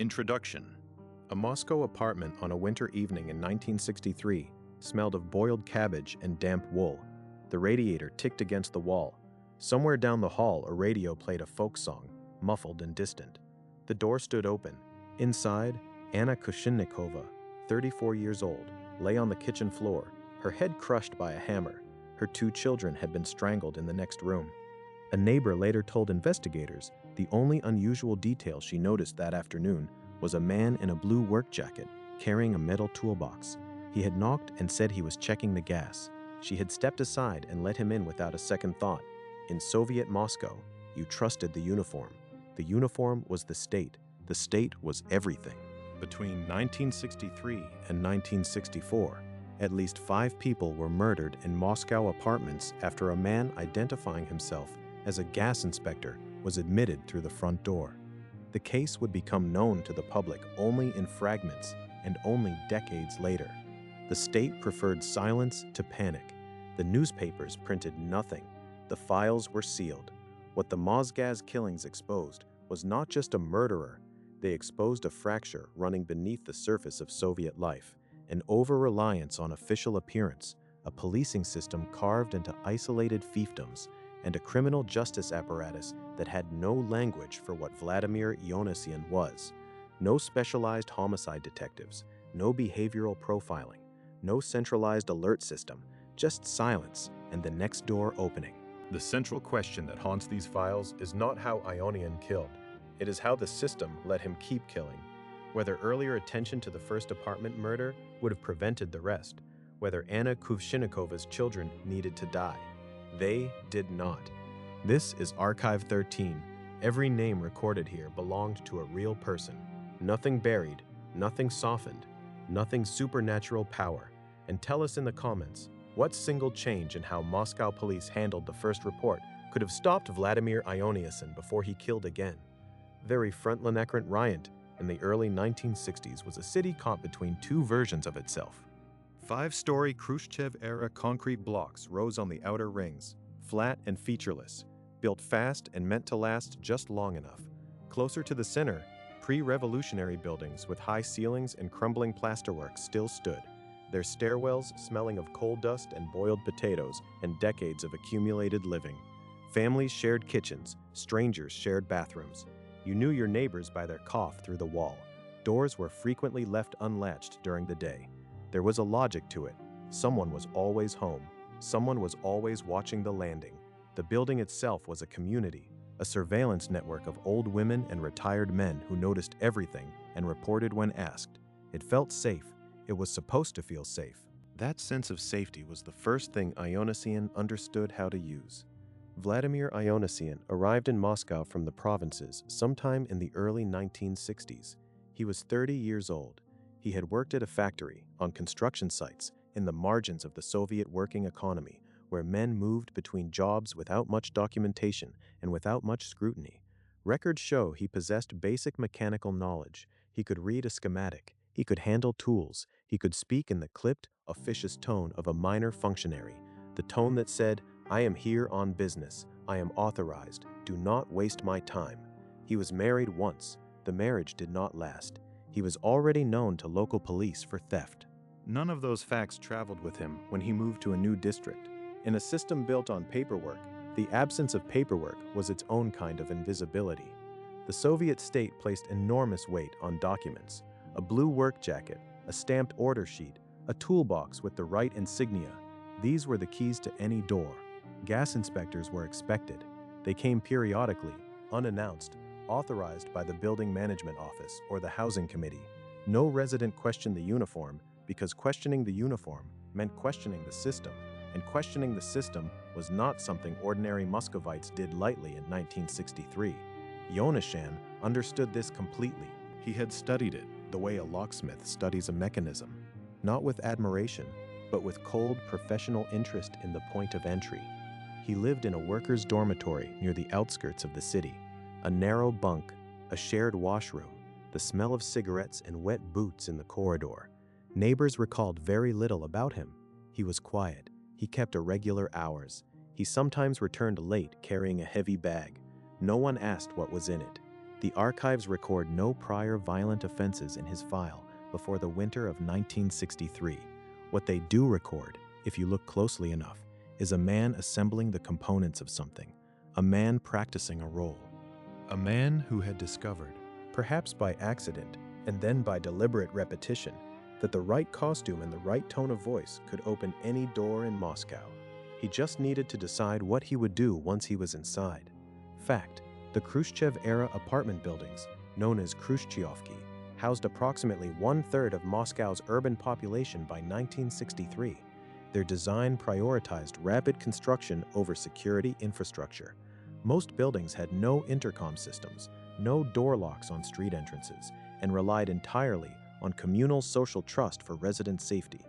Introduction. A Moscow apartment on a winter evening in 1963 smelled of boiled cabbage and damp wool. The radiator ticked against the wall. Somewhere down the hall, a radio played a folk song, muffled and distant. The door stood open. Inside, Anna Khrushchevnikova, 34 years old, lay on the kitchen floor, her head crushed by a hammer. Her 2 children had been strangled in the next room. A neighbor later told investigators the only unusual detail she noticed that afternoon was a man in a blue work jacket carrying a metal toolbox. He had knocked and said he was checking the gas. She had stepped aside and let him in without a second thought. In Soviet Moscow, you trusted the uniform. The uniform was the state. The state was everything. Between 1963 and 1964, at least 5 people were murdered in Moscow apartments after a man identifying himself as a gas inspector was admitted through the front door. The case would become known to the public only in fragments and only decades later. The state preferred silence to panic. The newspapers printed nothing. The files were sealed. What the Mosgaz killings exposed was not just a murderer. They exposed a fracture running beneath the surface of Soviet life, an over-reliance on official appearance, a policing system carved into isolated fiefdoms, and a criminal justice apparatus that had no language for what Vladimir Ionesyan was. No specialized homicide detectives, no behavioral profiling, no centralized alert system, just silence and the next door opening. The central question that haunts these files is not how Ionesyan killed. It is how the system let him keep killing. Whether earlier attention to the first apartment murder would have prevented the rest. Whether Anna Khrushchevnikova's children needed to die. They did not. This is Archive 13. Every name recorded here belonged to a real person. Nothing buried, nothing softened, nothing supernatural power. And tell us in the comments, what single change in how Moscow police handled the first report could have stopped Vladimir Ionesyan before he killed again? Very front-Leningrad riot in the early 1960s was a city caught between 2 versions of itself. 5-story Khrushchev-era concrete blocks rose on the outer rings, flat and featureless, built fast and meant to last just long enough. Closer to the center, pre-revolutionary buildings with high ceilings and crumbling plasterwork still stood, their stairwells smelling of coal dust and boiled potatoes and decades of accumulated living. Families shared kitchens, strangers shared bathrooms. You knew your neighbors by their cough through the wall. Doors were frequently left unlatched during the day. There was a logic to it. Someone was always home. Someone was always watching the landing. The building itself was a community, a surveillance network of old women and retired men who noticed everything and reported when asked. It felt safe. It was supposed to feel safe. That sense of safety was the first thing Ionesyan understood how to use. Vladimir Ionesyan arrived in Moscow from the provinces sometime in the early 1960s. He was 30 years old. He had worked at a factory, on construction sites, in the margins of the Soviet working economy, where men moved between jobs without much documentation and without much scrutiny. Records show he possessed basic mechanical knowledge. He could read a schematic. He could handle tools. He could speak in the clipped, officious tone of a minor functionary, the tone that said, "I am here on business. I am authorized. Do not waste my time." He was married once. The marriage did not last. He was already known to local police for theft. None of those facts traveled with him when he moved to a new district. In a system built on paperwork, the absence of paperwork was its own kind of invisibility. The Soviet state placed enormous weight on documents. A blue work jacket, a stamped order sheet, a toolbox with the right insignia. These were the keys to any door. Gas inspectors were expected. They came periodically, unannounced, authorized by the building management office or the housing committee. No resident questioned the uniform because questioning the uniform meant questioning the system, and questioning the system was not something ordinary Muscovites did lightly in 1963. Ionesyan understood this completely. He had studied it the way a locksmith studies a mechanism, not with admiration, but with cold professional interest in the point of entry. He lived in a workers' dormitory near the outskirts of the city. A narrow bunk, a shared washroom, the smell of cigarettes and wet boots in the corridor. Neighbors recalled very little about him. He was quiet. He kept irregular hours. He sometimes returned late carrying a heavy bag. No one asked what was in it. The archives record no prior violent offenses in his file before the winter of 1963. What they do record, if you look closely enough, is a man assembling the components of something, a man practicing a role. A man who had discovered, perhaps by accident and then by deliberate repetition, that the right costume and the right tone of voice could open any door in Moscow. He just needed to decide what he would do once he was inside. Fact, the Khrushchev-era apartment buildings, known as Khrushchevki, housed approximately 1/3 of Moscow's urban population by 1963. Their design prioritized rapid construction over security infrastructure. Most buildings had no intercom systems, no door locks on street entrances, and relied entirely on communal social trust for resident safety.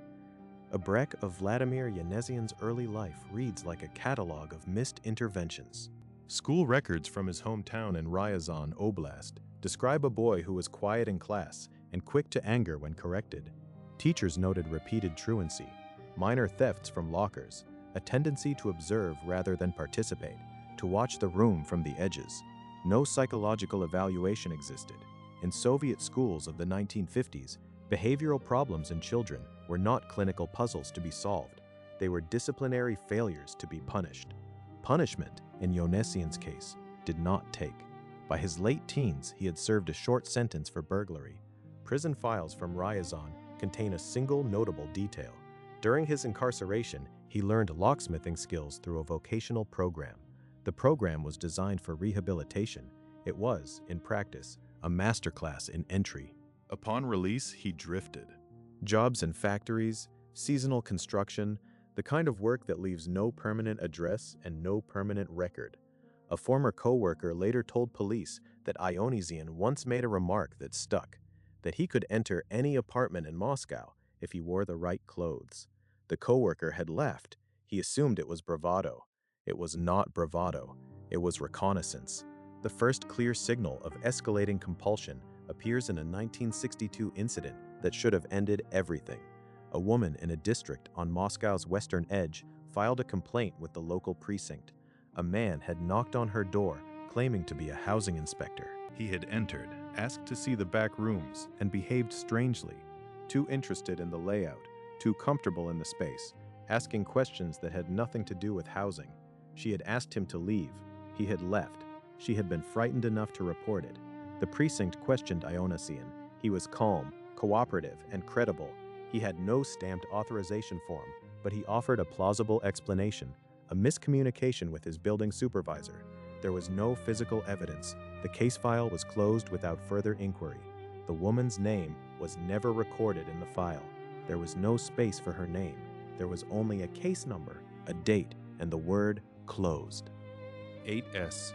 A break of Vladimir Ionesyan's early life reads like a catalog of missed interventions. School records from his hometown in Ryazan Oblast describe a boy who was quiet in class and quick to anger when corrected. Teachers noted repeated truancy, minor thefts from lockers, a tendency to observe rather than participate, to watch the room from the edges. No psychological evaluation existed. In Soviet schools of the 1950s, behavioral problems in children were not clinical puzzles to be solved. They were disciplinary failures to be punished. Punishment, in Ionesyan's case, did not take. By his late teens, he had served a short sentence for burglary. Prison files from Ryazan contain a single notable detail. During his incarceration, he learned locksmithing skills through a vocational program. The program was designed for rehabilitation. It was, in practice, a masterclass in entry. Upon release, he drifted. Jobs in factories, seasonal construction, the kind of work that leaves no permanent address and no permanent record. A former co-worker later told police that Ionesyan once made a remark that stuck, that he could enter any apartment in Moscow if he wore the right clothes. The co-worker had left. He assumed it was bravado. It was not bravado. It was reconnaissance. The first clear signal of escalating compulsion appears in a 1962 incident that should have ended everything. A woman in a district on Moscow's western edge filed a complaint with the local precinct. A man had knocked on her door, claiming to be a housing inspector. He had entered, asked to see the back rooms, and behaved strangely. Too interested in the layout, too comfortable in the space, asking questions that had nothing to do with housing. She had asked him to leave. He had left. She had been frightened enough to report it. The precinct questioned Ionesyan. He was calm, cooperative, and credible. He had no stamped authorization form, but he offered a plausible explanation, a miscommunication with his building supervisor. There was no physical evidence. The case file was closed without further inquiry. The woman's name was never recorded in the file. There was no space for her name. There was only a case number, a date, and the word closed. 8S.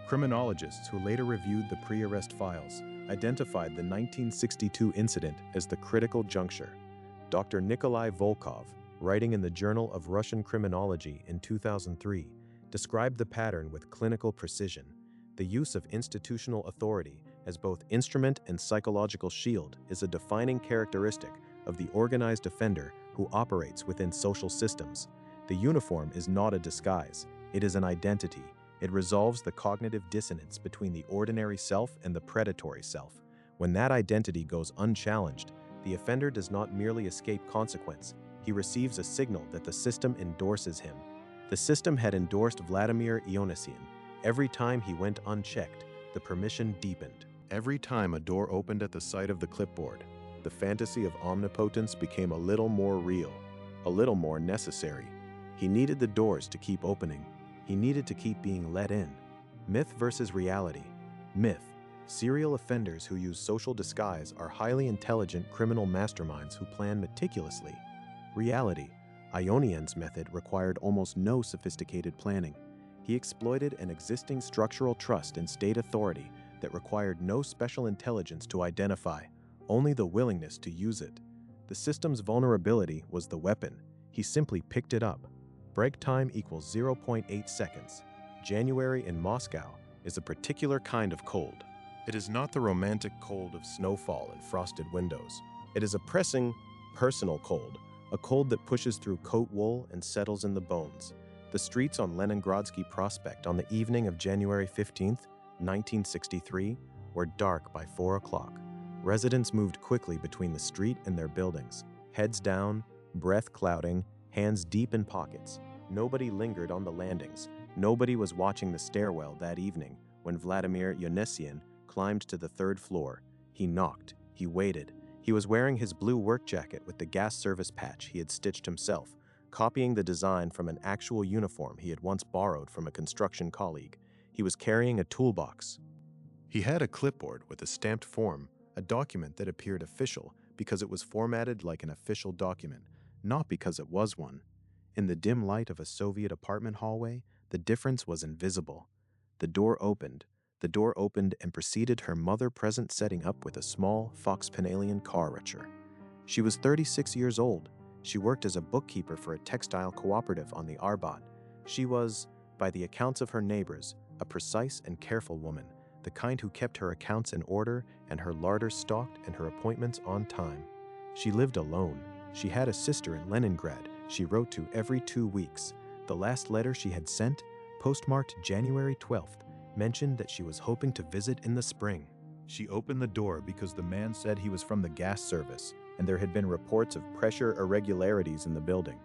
Criminologists who later reviewed the pre-arrest files identified the 1962 incident as the critical juncture. Dr. Nikolai Volkov, writing in the Journal of Russian Criminology in 2003, described the pattern with clinical precision. The use of institutional authority as both instrument and psychological shield is a defining characteristic of the organized offender who operates within social systems. The uniform is not a disguise, it is an identity. It resolves the cognitive dissonance between the ordinary self and the predatory self. When that identity goes unchallenged, the offender does not merely escape consequence, he receives a signal that the system endorses him. The system had endorsed Vladimir Ionesyan. Every time he went unchecked, the permission deepened. Every time a door opened at the sight of the clipboard, the fantasy of omnipotence became a little more real, a little more necessary. He needed the doors to keep opening. He needed to keep being let in. Myth versus reality. Myth. Serial offenders who use social disguise are highly intelligent criminal masterminds who plan meticulously. Reality. Ionesyan's method required almost no sophisticated planning. He exploited an existing structural trust in state authority that required no special intelligence to identify, only the willingness to use it. The system's vulnerability was the weapon. He simply picked it up. Break time equals 0.8 seconds. January in Moscow is a particular kind of cold. It is not the romantic cold of snowfall and frosted windows. It is a pressing, personal cold, a cold that pushes through coat wool and settles in the bones. The streets on Leningradsky Prospect on the evening of January 15, 1963, were dark by 4 o'clock. Residents moved quickly between the street and their buildings, heads down, breath clouding, hands deep in pockets. Nobody lingered on the landings. Nobody was watching the stairwell that evening when Vladimir Ionesyan climbed to the 3rd floor. He knocked. He waited. He was wearing his blue work jacket with the gas service patch he had stitched himself, copying the design from an actual uniform he had once borrowed from a construction colleague. He was carrying a toolbox. He had a clipboard with a stamped form, a document that appeared official because it was formatted like an official document, not because it was one. In the dim light of a Soviet apartment hallway, the difference was invisible. The door opened and preceded her mother-present setting up with a small Fox-Penalian car rusher. She was 36 years old. She worked as a bookkeeper for a textile cooperative on the Arbat. She was, by the accounts of her neighbors, a precise and careful woman, the kind who kept her accounts in order and her larder stocked and her appointments on time. She lived alone. She had a sister in Leningrad she wrote to every 2 weeks. The last letter she had sent, postmarked January 12th, mentioned that she was hoping to visit in the spring. She opened the door because the man said he was from the gas service, and there had been reports of pressure irregularities in the building.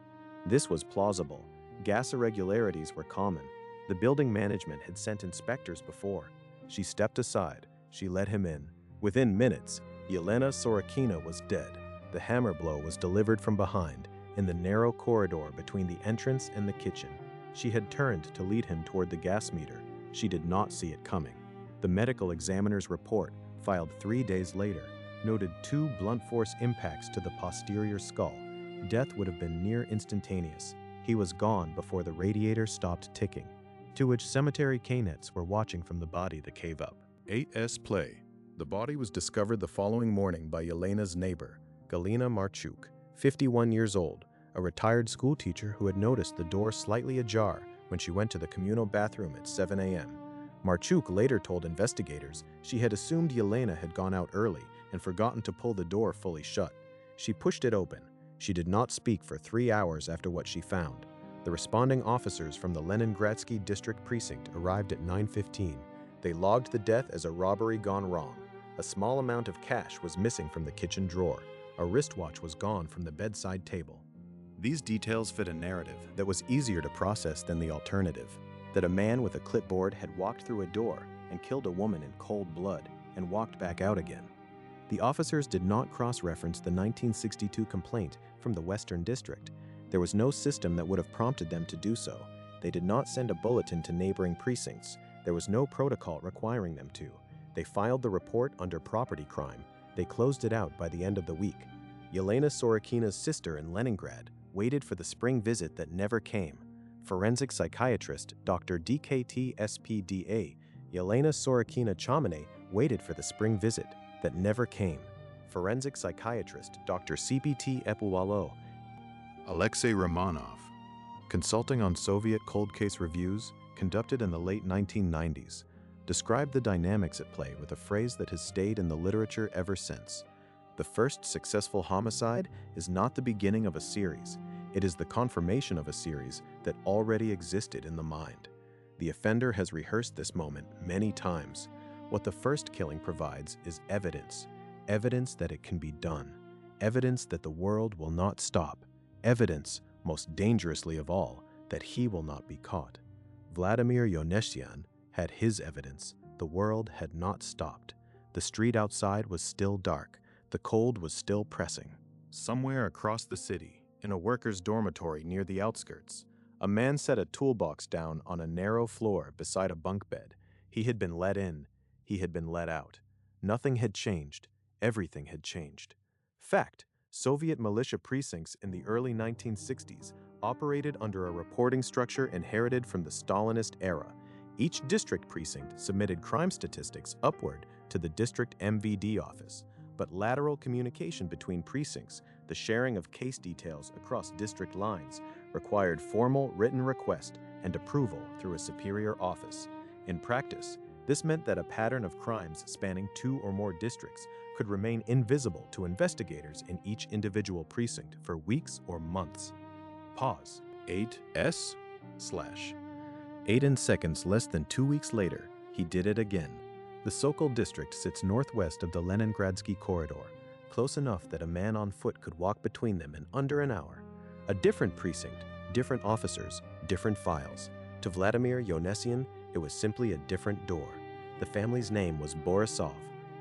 This was plausible. Gas irregularities were common. The building management had sent inspectors before. She stepped aside. She let him in. Within minutes, Yelena Sorokina was dead. The hammer blow was delivered from behind, in the narrow corridor between the entrance and the kitchen. She had turned to lead him toward the gas meter. She did not see it coming. The medical examiner's report, filed 3 days later, noted 2 blunt force impacts to the posterior skull. Death would have been near instantaneous. He was gone before the radiator stopped ticking, to which cemetery K-nets were watching from the body that cave up. 8S play. The body was discovered the following morning by Yelena's neighbor, Galina Marchuk, 51 years old, a retired schoolteacher who had noticed the door slightly ajar when she went to the communal bathroom at 7 a.m. Marchuk later told investigators she had assumed Yelena had gone out early and forgotten to pull the door fully shut. She pushed it open. She did not speak for 3 hours after what she found. The responding officers from the Leningradsky district precinct arrived at 9:15. They logged the death as a robbery gone wrong. A small amount of cash was missing from the kitchen drawer. A wristwatch was gone from the bedside table. These details fit a narrative that was easier to process than the alternative, that a man with a clipboard had walked through a door and killed a woman in cold blood and walked back out again. The officers did not cross-reference the 1962 complaint from the Western District. There was no system that would have prompted them to do so. They did not send a bulletin to neighboring precincts. There was no protocol requiring them to. They filed the report under property crime. They closed it out by the end of the week. Yelena Sorokina's sister in Leningrad waited for the spring visit that never came. Forensic psychiatrist Dr. DKT SPDA Yelena Sorokina Chamane waited for the spring visit that never came. Forensic psychiatrist Dr. CPT Epuwalo Alexei Romanov, consulting on Soviet cold case reviews conducted in the late 1990s, described the dynamics at play with a phrase that has stayed in the literature ever since. The first successful homicide is not the beginning of a series. It is the confirmation of a series that already existed in the mind. The offender has rehearsed this moment many times. What the first killing provides is evidence. Evidence that it can be done. Evidence that the world will not stop. Evidence, most dangerously of all, that he will not be caught. Vladimir Ionesyan had his evidence. The world had not stopped. The street outside was still dark. The cold was still pressing. Somewhere across the city, in a worker's dormitory near the outskirts, a man set a toolbox down on a narrow floor beside a bunk bed. He had been let in. He had been let out. Nothing had changed. Everything had changed. Fact: Soviet militia precincts in the early 1960s operated under a reporting structure inherited from the Stalinist era. Each district precinct submitted crime statistics upward to the district MVD office, but lateral communication between precincts, the sharing of case details across district lines, required formal written request and approval through a superior office. In practice, this meant that a pattern of crimes spanning 2 or more districts could remain invisible to investigators in each individual precinct for weeks or months. Pause. 8S/. 8 seconds less than 2 weeks later, he did it again. The Sokol district sits northwest of the Leningradsky corridor, close enough that a man on foot could walk between them in under an hour. A different precinct, different officers, different files. To Vladimir Ionesyan, it was simply a different door. The family's name was Borisov.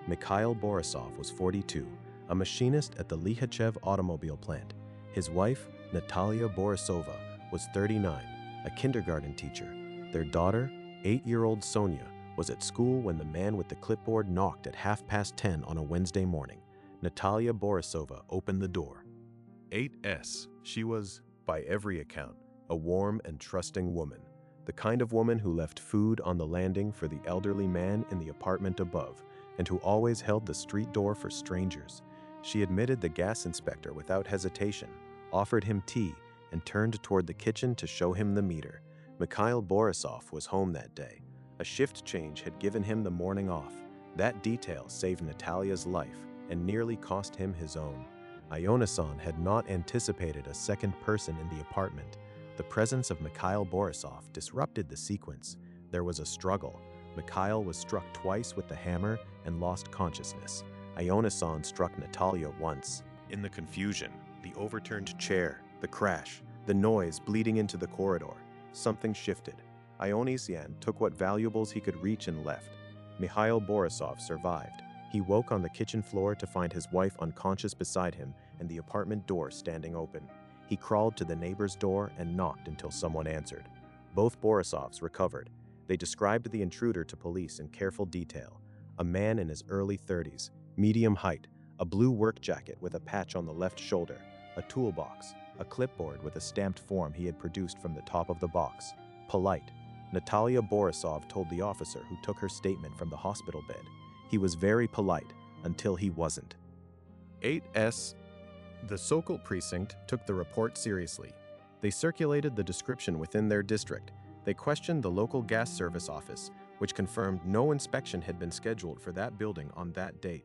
Mikhail Borisov was 42, a machinist at the Likhachev automobile plant. His wife, Natalia Borisova, was 39, a kindergarten teacher. Their daughter, 8-year-old Sonia, was at school when the man with the clipboard knocked at 10:30 on a Wednesday morning. Natalia Borisova opened the door. 8S. She was, by every account, a warm and trusting woman, the kind of woman who left food on the landing for the elderly man in the apartment above, and who always held the street door for strangers. She admitted the gas inspector without hesitation, offered him tea, and turned toward the kitchen to show him the meter. Mikhail Borisov was home that day. A shift change had given him the morning off. That detail saved Natalia's life and nearly cost him his own. Ionesyan had not anticipated a second person in the apartment. The presence of Mikhail Borisov disrupted the sequence. There was a struggle. Mikhail was struck twice with the hammer and lost consciousness. Ionesyan struck Natalia once. In the confusion, the overturned chair, the crash, the noise bleeding into the corridor, something shifted. Ionesyan took what valuables he could reach and left. Mikhail Borisov survived. He woke on the kitchen floor to find his wife unconscious beside him and the apartment door standing open. He crawled to the neighbor's door and knocked until someone answered. Both Borisovs recovered. They described the intruder to police in careful detail. A man in his early 30s, medium height, a blue work jacket with a patch on the left shoulder, a toolbox, a clipboard with a stamped form he had produced from the top of the box. Polite. Natalia Borisov told the officer who took her statement from the hospital bed. He was very polite until he wasn't. 8S. The Sokol precinct took the report seriously. They circulated the description within their district. They questioned the local gas service office, which confirmed no inspection had been scheduled for that building on that date.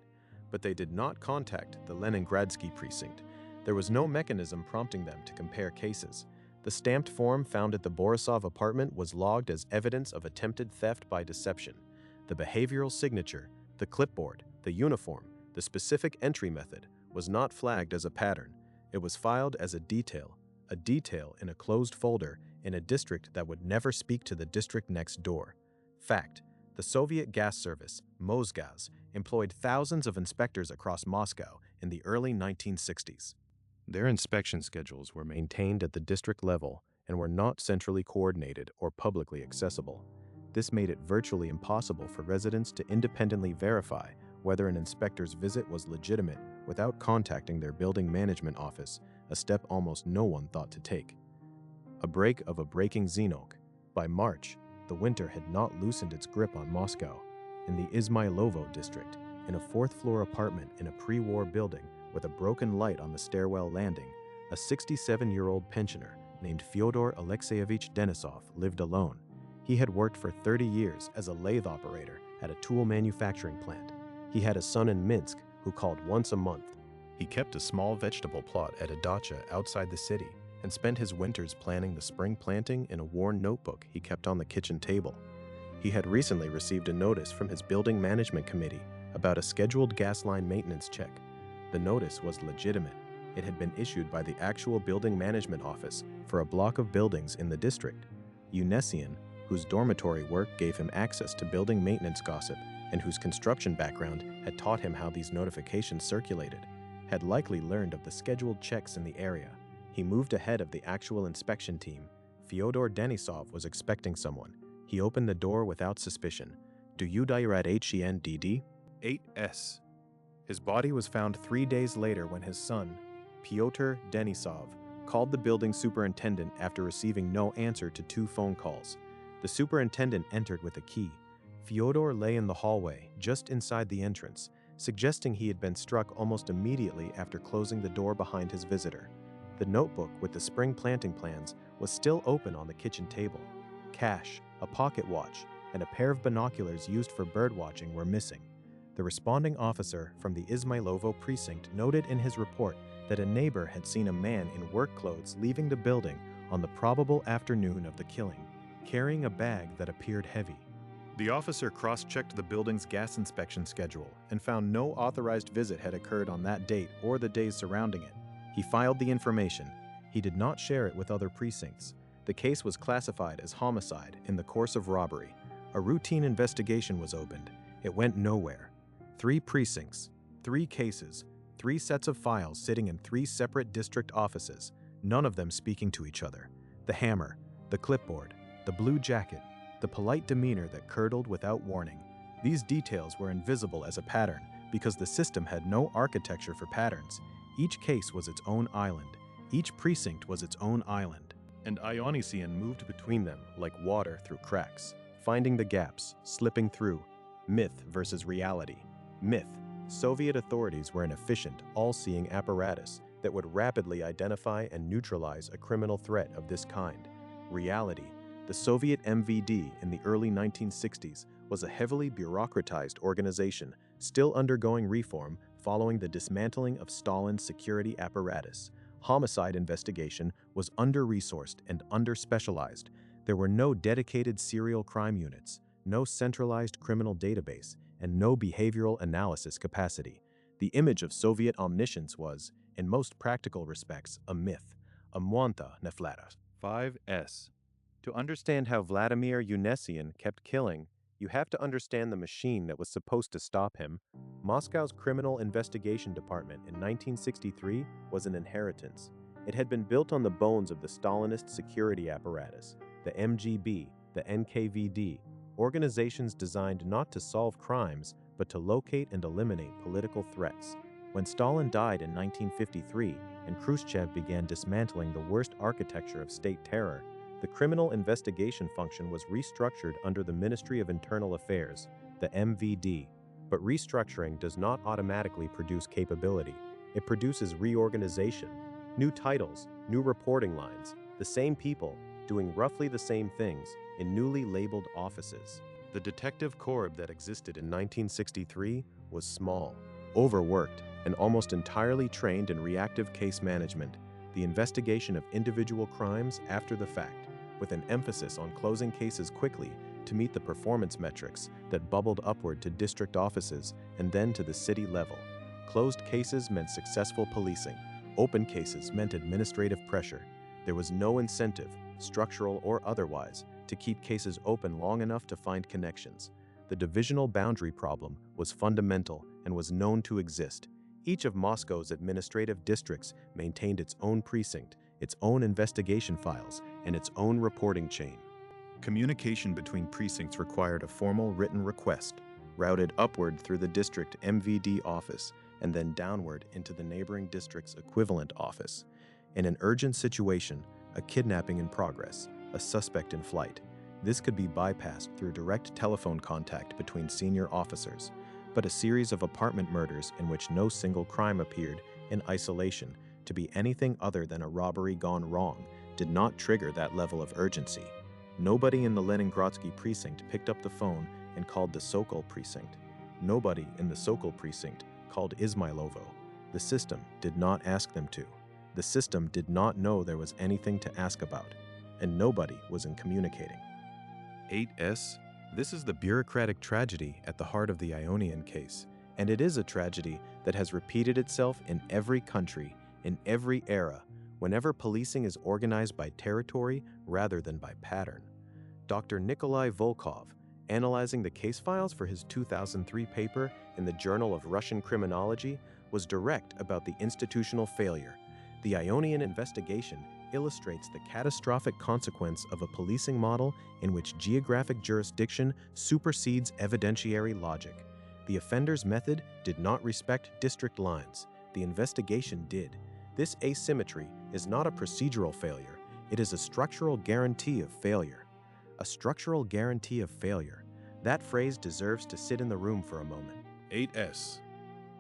But they did not contact the Leningradsky precinct. There was no mechanism prompting them to compare cases. The stamped form found at the Borisov apartment was logged as evidence of attempted theft by deception. The behavioral signature, the clipboard, the uniform, the specific entry method was not flagged as a pattern. It was filed as a detail in a closed folder in a district that would never speak to the district next door. Fact: the Soviet gas service, Mosgaz, employed thousands of inspectors across Moscow in the early 1960s. Their inspection schedules were maintained at the district level and were not centrally coordinated or publicly accessible. This made it virtually impossible for residents to independently verify whether an inspector's visit was legitimate without contacting their building management office, a step almost no one thought to take. A break of a breaking Zenok. By March, the winter had not loosened its grip on Moscow. In the Izmailovo district, in a fourth-floor apartment in a pre-war building with a broken light on the stairwell landing, a 67-year-old pensioner named Fyodor Alexeyevich Denisov lived alone. He had worked for 30 years as a lathe operator at a tool manufacturing plant. He had a son in Minsk who called once a month. He kept a small vegetable plot at a dacha outside the city and spent his winters planning the spring planting in a worn notebook he kept on the kitchen table. He had recently received a notice from his building management committee about a scheduled gas line maintenance check. The notice was legitimate. It had been issued by the actual building management office for a block of buildings in the district. Ionesyan, whose dormitory work gave him access to building maintenance gossip and whose construction background had taught him how these notifications circulated, had likely learned of the scheduled checks in the area. He moved ahead of the actual inspection team. Fyodor Denisov was expecting someone. He opened the door without suspicion. "Do you Dairat HENDD?" 8S. His body was found 3 days later when his son, Pyotr Denisov, called the building superintendent after receiving no answer to 2 phone calls. The superintendent entered with a key. Fyodor lay in the hallway, just inside the entrance, suggesting he had been struck almost immediately after closing the door behind his visitor. The notebook with the spring planting plans was still open on the kitchen table. Cash, a pocket watch, and a pair of binoculars used for birdwatching were missing. The responding officer from the Izmailovo precinct noted in his report that a neighbor had seen a man in work clothes leaving the building on the probable afternoon of the killing, carrying a bag that appeared heavy. The officer cross-checked the building's gas inspection schedule and found no authorized visit had occurred on that date or the days surrounding it. He filed the information. He did not share it with other precincts. The case was classified as homicide in the course of robbery. A routine investigation was opened. It went nowhere. 3 precincts, 3 cases, 3 sets of files sitting in 3 separate district offices, none of them speaking to each other. The hammer, the clipboard, the blue jacket, the polite demeanor that curdled without warning. These details were invisible as a pattern because the system had no architecture for patterns. Each case was its own island. Each precinct was its own island. And Ionesyan moved between them like water through cracks, finding the gaps, slipping through. Myth versus reality. Myth. Soviet authorities were an efficient, all-seeing apparatus that would rapidly identify and neutralize a criminal threat of this kind. Reality. The Soviet MVD in the early 1960s was a heavily bureaucratized organization still undergoing reform following the dismantling of Stalin's security apparatus. Homicide investigation was under-resourced and under-specialized. There were no dedicated serial crime units, no centralized criminal database, and no behavioral analysis capacity. The image of Soviet omniscience was, in most practical respects, a myth, a mwanta neflata. 5S. To understand how Vladimir Ionesyan kept killing, you have to understand the machine that was supposed to stop him. Moscow's Criminal Investigation Department in 1963 was an inheritance. It had been built on the bones of the Stalinist security apparatus, the MGB, the NKVD, organizations designed not to solve crimes, but to locate and eliminate political threats. When Stalin died in 1953 and Khrushchev began dismantling the worst architecture of state terror, the Criminal Investigation Function was restructured under the Ministry of Internal Affairs, the MVD. But restructuring does not automatically produce capability. It produces reorganization, new titles, new reporting lines, the same people doing roughly the same things in newly labeled offices. The detective corps that existed in 1963 was small, overworked, and almost entirely trained in reactive case management, the investigation of individual crimes after the fact, with an emphasis on closing cases quickly to meet the performance metrics that bubbled upward to district offices and then to the city level. Closed cases meant successful policing. Open cases meant administrative pressure. There was no incentive, structural or otherwise, to keep cases open long enough to find connections. The divisional boundary problem was fundamental and was known to exist. Each of Moscow's administrative districts maintained its own precinct, its own investigation files, and its own reporting chain. Communication between precincts required a formal written request, routed upward through the district MVD office, and then downward into the neighboring district's equivalent office. In an urgent situation, a kidnapping in progress, a suspect in flight, this could be bypassed through direct telephone contact between senior officers. But a series of apartment murders in which no single crime appeared in isolation to be anything other than a robbery gone wrong did not trigger that level of urgency. Nobody in the Leningradsky precinct picked up the phone and called the Sokol precinct. Nobody in the Sokol precinct called Izmailovo. The system did not ask them to. The system did not know there was anything to ask about, and nobody was in communicating. 8S. This is the bureaucratic tragedy at the heart of the Ionian case, and it is a tragedy that has repeated itself in every country, in every era, whenever policing is organized by territory rather than by pattern. Dr. Nikolai Volkov, analyzing the case files for his 2003 paper in the Journal of Russian Criminology, was direct about the institutional failure. The Ionian investigation illustrates the catastrophic consequence of a policing model in which geographic jurisdiction supersedes evidentiary logic. The offender's method did not respect district lines. The investigation did. This asymmetry is not a procedural failure. It is a structural guarantee of failure. A structural guarantee of failure. That phrase deserves to sit in the room for a moment. 8S.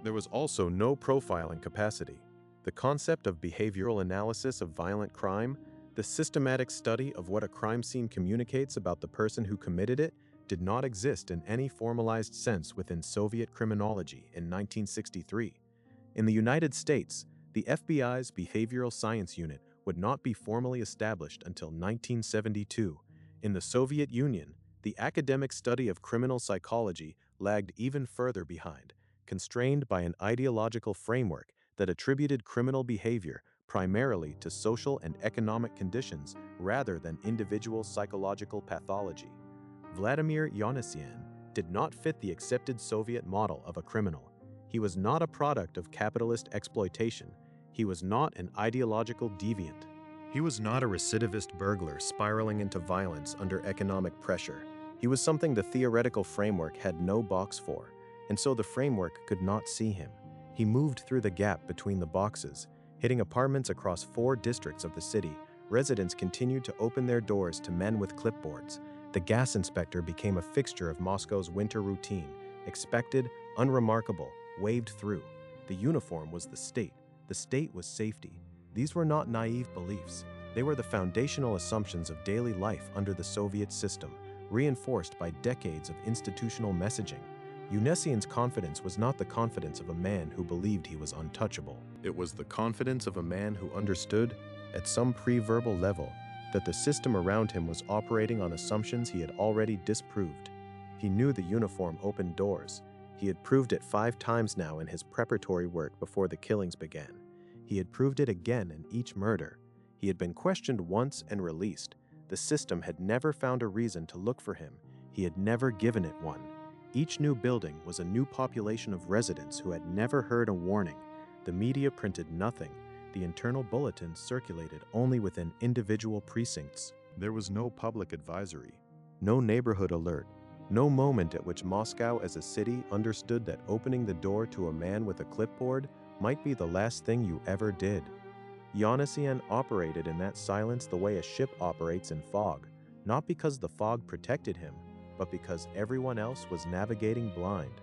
There was also no profiling capacity. The concept of behavioral analysis of violent crime, the systematic study of what a crime scene communicates about the person who committed it, did not exist in any formalized sense within Soviet criminology in 1963. In the United States, the FBI's Behavioral Science Unit would not be formally established until 1972. In the Soviet Union, The academic study of criminal psychology lagged even further behind, constrained by an ideological framework that attributed criminal behavior primarily to social and economic conditions rather than individual psychological pathology. Vladimir Ionesyan did not fit the accepted Soviet model of a criminal. He was not a product of capitalist exploitation. He was not an ideological deviant. He was not a recidivist burglar spiraling into violence under economic pressure. He was something the theoretical framework had no box for, and so the framework could not see him. He moved through the gap between the boxes, hitting apartments across 4 districts of the city. Residents continued to open their doors to men with clipboards. The gas inspector became a fixture of Moscow's winter routine, expected, unremarkable, waved through. The uniform was the state was safety. These were not naive beliefs. They were the foundational assumptions of daily life under the Soviet system, reinforced by decades of institutional messaging. Ionesyan's confidence was not the confidence of a man who believed he was untouchable. It was the confidence of a man who understood, at some pre-verbal level, that the system around him was operating on assumptions he had already disproved. He knew the uniform opened doors. He had proved it 5 times now in his preparatory work before the killings began. He had proved it again in each murder. He had been questioned once and released. The system had never found a reason to look for him. He had never given it one. Each new building was a new population of residents who had never heard a warning. The media printed nothing. The internal bulletins circulated only within individual precincts. There was no public advisory, no neighborhood alert, no moment at which Moscow as a city understood that opening the door to a man with a clipboard might be the last thing you ever did. Ionesyan operated in that silence the way a ship operates in fog, not because the fog protected him, but because everyone else was navigating blind.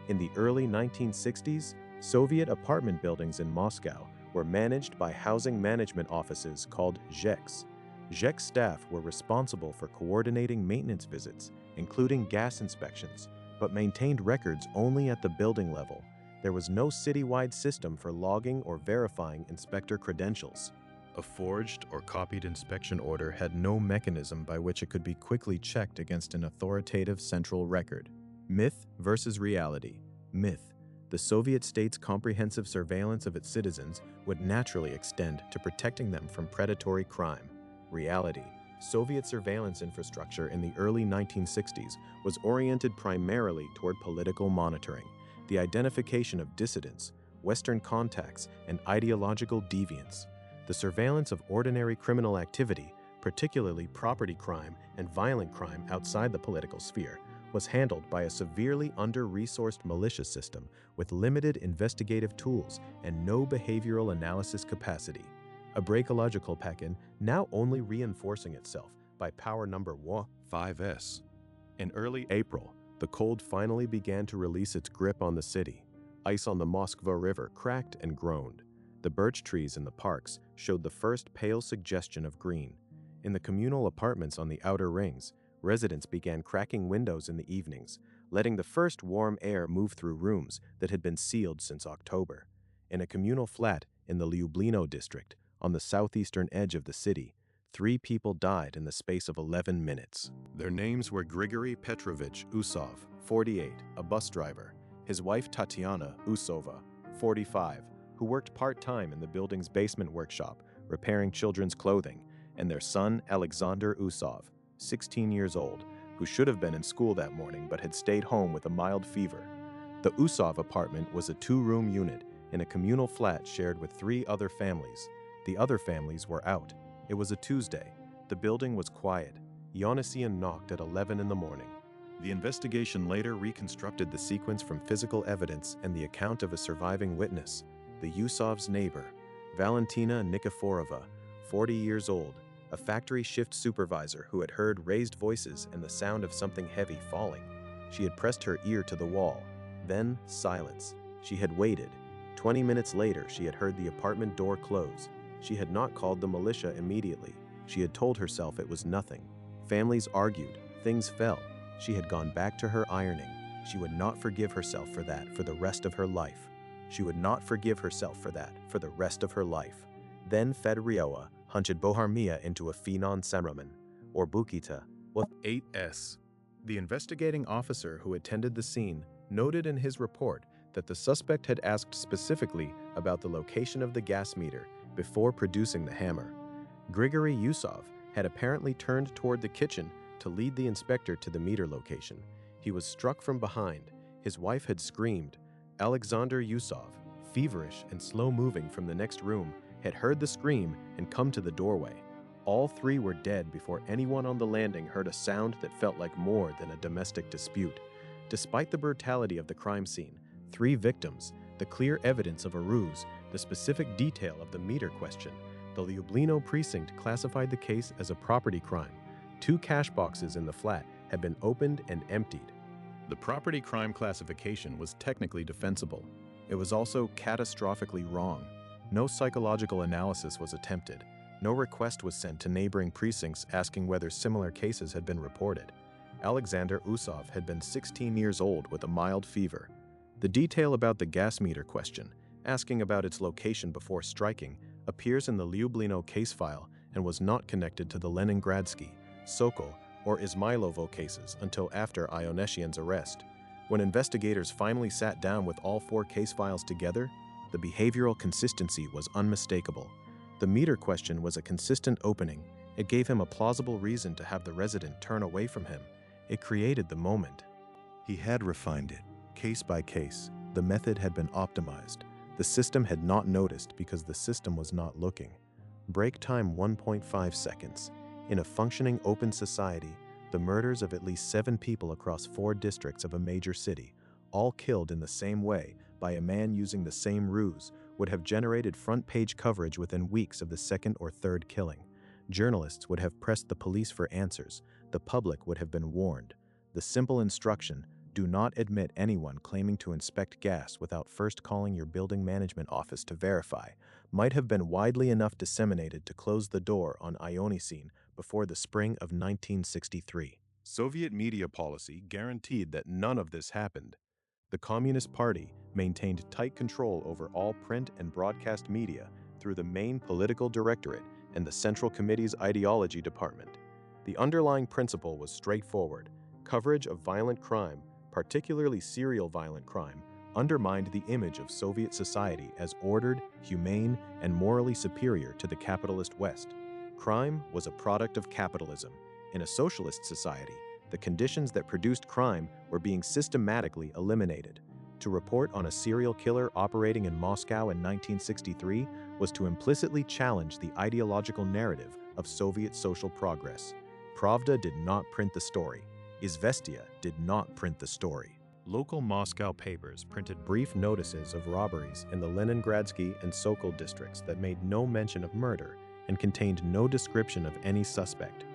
In the early 1960s, Soviet apartment buildings in Moscow were managed by housing management offices called ZHEKs. ZHEK staff were responsible for coordinating maintenance visits, including gas inspections, but maintained records only at the building level. There was no citywide system for logging or verifying inspector credentials. A forged or copied inspection order had no mechanism by which it could be quickly checked against an authoritative central record. Myth versus reality. Myth. The Soviet state's comprehensive surveillance of its citizens would naturally extend to protecting them from predatory crime. Reality. Soviet surveillance infrastructure in the early 1960s was oriented primarily toward political monitoring, the identification of dissidents, Western contacts, and ideological deviants. The surveillance of ordinary criminal activity, particularly property crime and violent crime outside the political sphere, was handled by a severely under-resourced militia system with limited investigative tools and no behavioral analysis capacity. A breakological pattern now only reinforcing itself by power number 5S. In early April, the cold finally began to release its grip on the city. Ice on the Moskva River cracked and groaned. The birch trees in the parks showed the first pale suggestion of green. In the communal apartments on the outer rings, residents began cracking windows in the evenings, letting the first warm air move through rooms that had been sealed since October. In a communal flat in the Lyublino district, on the southeastern edge of the city, 3 people died in the space of 11 minutes. Their names were Grigory Petrovich Usov, 48, a bus driver, his wife Tatiana Usova, 45, who worked part-time in the building's basement workshop, repairing children's clothing, and their son Alexander Usov, 16 years old, who should have been in school that morning but had stayed home with a mild fever. The Usov apartment was a 2-room unit in a communal flat shared with 3 other families. The other families were out. It was a Tuesday. The building was quiet. Ionesyan knocked at 11 in the morning. The investigation later reconstructed the sequence from physical evidence and the account of a surviving witness, the Usov's neighbor, Valentina Nikiforova, 40 years old, a factory shift supervisor who had heard raised voices and the sound of something heavy falling. She had pressed her ear to the wall. Then silence. She had waited. 20 minutes later, she had heard the apartment door close. She had not called the militia immediately. She had told herself it was nothing. Families argued. Things fell. She had gone back to her ironing. She would not forgive herself for that for the rest of her life. She would not forgive herself for that for the rest of her life. Then Fedoriowa hunted Boharmia into a Phenon Semraman, or Bukita, with 8S. The investigating officer who attended the scene noted in his report that the suspect had asked specifically about the location of the gas meter before producing the hammer. Grigory Yusov had apparently turned toward the kitchen to lead the inspector to the meter location. He was struck from behind. His wife had screamed. Alexander Yusov, feverish and slow-moving from the next room, had heard the scream and come to the doorway. All three were dead before anyone on the landing heard a sound that felt like more than a domestic dispute. Despite the brutality of the crime scene, 3 victims, the clear evidence of a ruse, the specific detail of the meter question, the Lublino precinct classified the case as a property crime. 2 cash boxes in the flat had been opened and emptied. The property crime classification was technically defensible. It was also catastrophically wrong. No psychological analysis was attempted. No request was sent to neighboring precincts asking whether similar cases had been reported. Alexander Usov had been 16 years old with a mild fever. The detail about the gas meter question, asking about its location before striking, appears in the Lublino case file and was not connected to the Leningradsky, Sokol, or Izmailovo cases until after Ionesyan's arrest. When investigators finally sat down with all 4 case files together, the behavioral consistency was unmistakable. The meter question was a consistent opening. It gave him a plausible reason to have the resident turn away from him. It created the moment. He had refined it, case by case. The method had been optimized. The system had not noticed because the system was not looking. Break time 1.5 seconds. In a functioning open society, the murders of at least 7 people across 4 districts of a major city, all killed in the same way by a man using the same ruse, would have generated front-page coverage within weeks of the 2nd or 3rd killing. Journalists would have pressed the police for answers. The public would have been warned. The simple instruction, do not admit anyone claiming to inspect gas without first calling your building management office to verify, might have been widely enough disseminated to close the door on Ionesyan before the spring of 1963. Soviet media policy guaranteed that none of this happened. The Communist Party maintained tight control over all print and broadcast media through the main political directorate and the Central Committee's ideology department. The underlying principle was straightforward. Coverage of violent crime, particularly serial violent crime, undermined the image of Soviet society as ordered, humane, and morally superior to the capitalist West. Crime was a product of capitalism. In a socialist society, the conditions that produced crime were being systematically eliminated. To report on a serial killer operating in Moscow in 1963 was to implicitly challenge the ideological narrative of Soviet social progress. Pravda did not print the story. Izvestia did not print the story. Local Moscow papers printed brief notices of robberies in the Leningradsky and Sokol districts that made no mention of murder and contained no description of any suspect.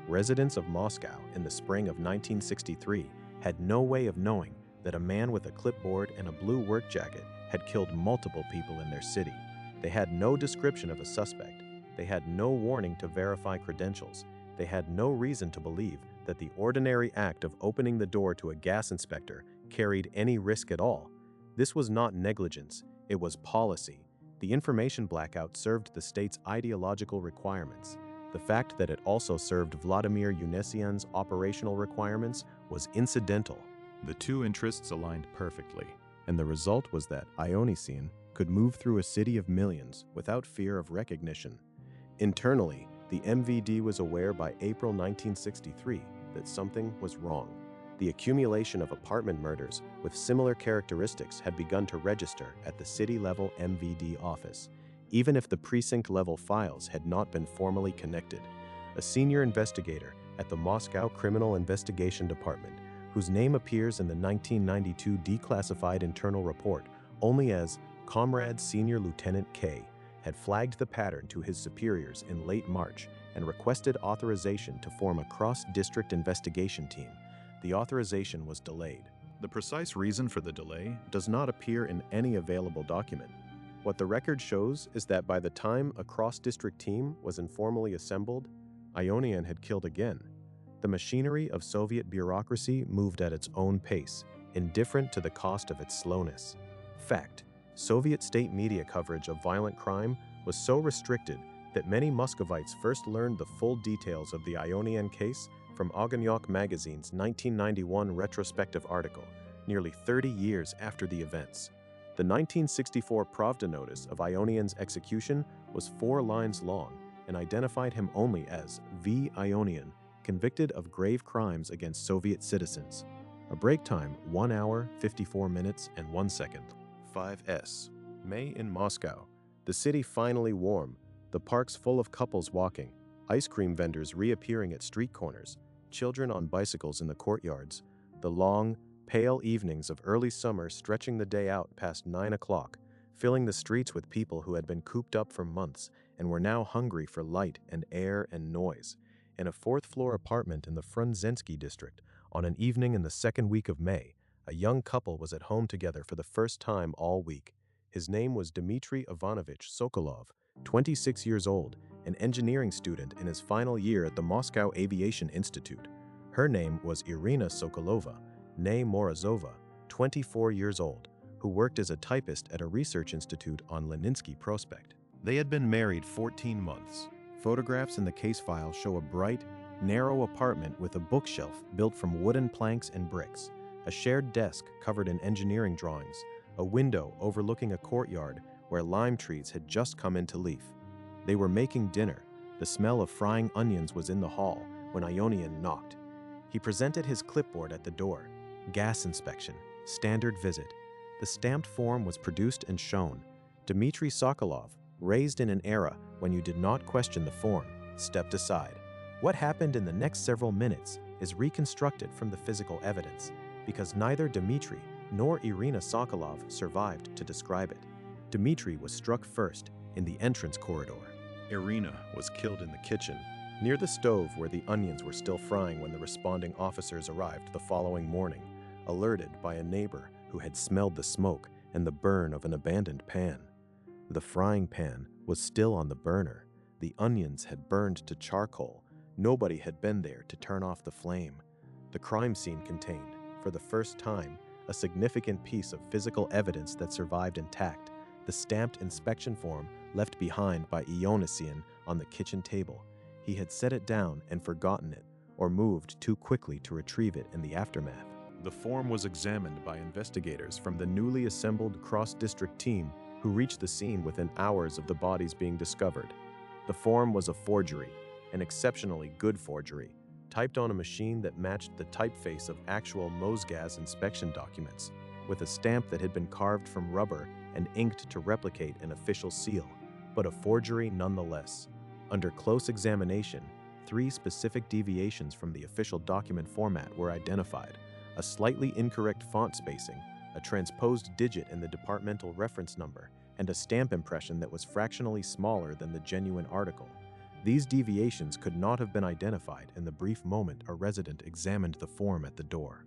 Residents of Moscow in the spring of 1963 had no way of knowing that a man with a clipboard and a blue work jacket had killed multiple people in their city. They had no description of a suspect. They had no warning to verify credentials. They had no reason to believe that the ordinary act of opening the door to a gas inspector carried any risk at all. This was not negligence, it was policy. The information blackout served the state's ideological requirements. The fact that it also served Vladimir Ionesyan's operational requirements was incidental. The two interests aligned perfectly, and the result was that Ionesyan could move through a city of millions without fear of recognition. Internally, the MVD was aware by April 1963 that something was wrong. The accumulation of apartment murders with similar characteristics had begun to register at the city-level MVD office, even if the precinct-level files had not been formally connected. A senior investigator at the Moscow Criminal Investigation Department, whose name appears in the 1992 Declassified internal report only as Comrade Senior Lieutenant K, had flagged the pattern to his superiors in late March and requested authorization to form a cross-district investigation team. The authorization was delayed. The precise reason for the delay does not appear in any available document. What the record shows is that by the time a cross-district team was informally assembled, Ionesyan had killed again. The machinery of Soviet bureaucracy moved at its own pace, indifferent to the cost of its slowness. Fact: Soviet state media coverage of violent crime was so restricted that many Muscovites first learned the full details of the Ionesyan case from Ogonyok magazine's 1991 retrospective article, nearly 30 years after the events. The 1964 Pravda notice of Ionesyan's execution was 4 lines long and identified him only as V. Ionesyan, convicted of grave crimes against Soviet citizens. A break time 1 hour, 54 minutes, and 1 second. 5S. May in Moscow. The city finally warm, the parks full of couples walking, ice cream vendors reappearing at street corners, children on bicycles in the courtyards, the long, pale evenings of early summer stretching the day out past 9 o'clock, filling the streets with people who had been cooped up for months and were now hungry for light and air and noise. In a 4th-floor apartment in the Frunzensky district, on an evening in the 2nd week of May, a young couple was at home together for the first time all week. His name was Dmitry Ivanovich Sokolov, 26 years old, an engineering student in his final year at the Moscow Aviation Institute. Her name was Irina Sokolova, née Morozova, 24 years old, who worked as a typist at a research institute on Leninsky Prospect. They had been married 14 months. Photographs in the case file show a bright, narrow apartment with a bookshelf built from wooden planks and bricks, a shared desk covered in engineering drawings, a window overlooking a courtyard where lime trees had just come into leaf. They were making dinner. The smell of frying onions was in the hall when Ionesyan knocked. He presented his clipboard at the door. Gas inspection, standard visit. The stamped form was produced and shown. Dmitry Sokolov, raised in an era when you did not question the form, stepped aside. What happened in the next several minutes is reconstructed from the physical evidence, because neither Dmitry nor Irina Sokolov survived to describe it. Dmitry was struck first in the entrance corridor. Irina was killed in the kitchen, near the stove where the onions were still frying when the responding officers arrived the following morning, alerted by a neighbor who had smelled the smoke and the burn of an abandoned pan. The frying pan was still on the burner. The onions had burned to charcoal. Nobody had been there to turn off the flame. The crime scene contained, for the first time, a significant piece of physical evidence that survived intact, the stamped inspection form left behind by Ionesyan on the kitchen table. He had set it down and forgotten it, or moved too quickly to retrieve it in the aftermath. The form was examined by investigators from the newly assembled cross-district team who reached the scene within hours of the bodies being discovered. The form was a forgery, an exceptionally good forgery, typed on a machine that matched the typeface of actual Mosgaz inspection documents, with a stamp that had been carved from rubber and inked to replicate an official seal, but a forgery nonetheless. Under close examination, 3 specific deviations from the official document format were identified: a slightly incorrect font spacing, a transposed digit in the departmental reference number, and a stamp impression that was fractionally smaller than the genuine article. These deviations could not have been identified in the brief moment a resident examined the form at the door.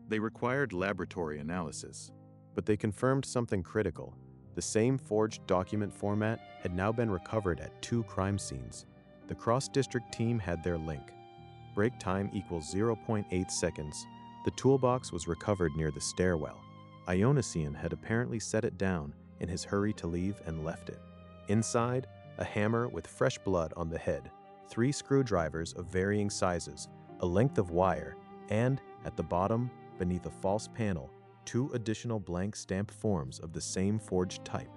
They required laboratory analysis, but they confirmed something critical. The same forged document format had now been recovered at 2 crime scenes. The cross-district team had their link. Break time equals 0.8 seconds. The toolbox was recovered near the stairwell. Ionesyan had apparently set it down in his hurry to leave and left it. Inside, a hammer with fresh blood on the head, 3 screwdrivers of varying sizes, a length of wire, and, at the bottom, beneath a false panel, 2 additional blank stamp forms of the same forged type.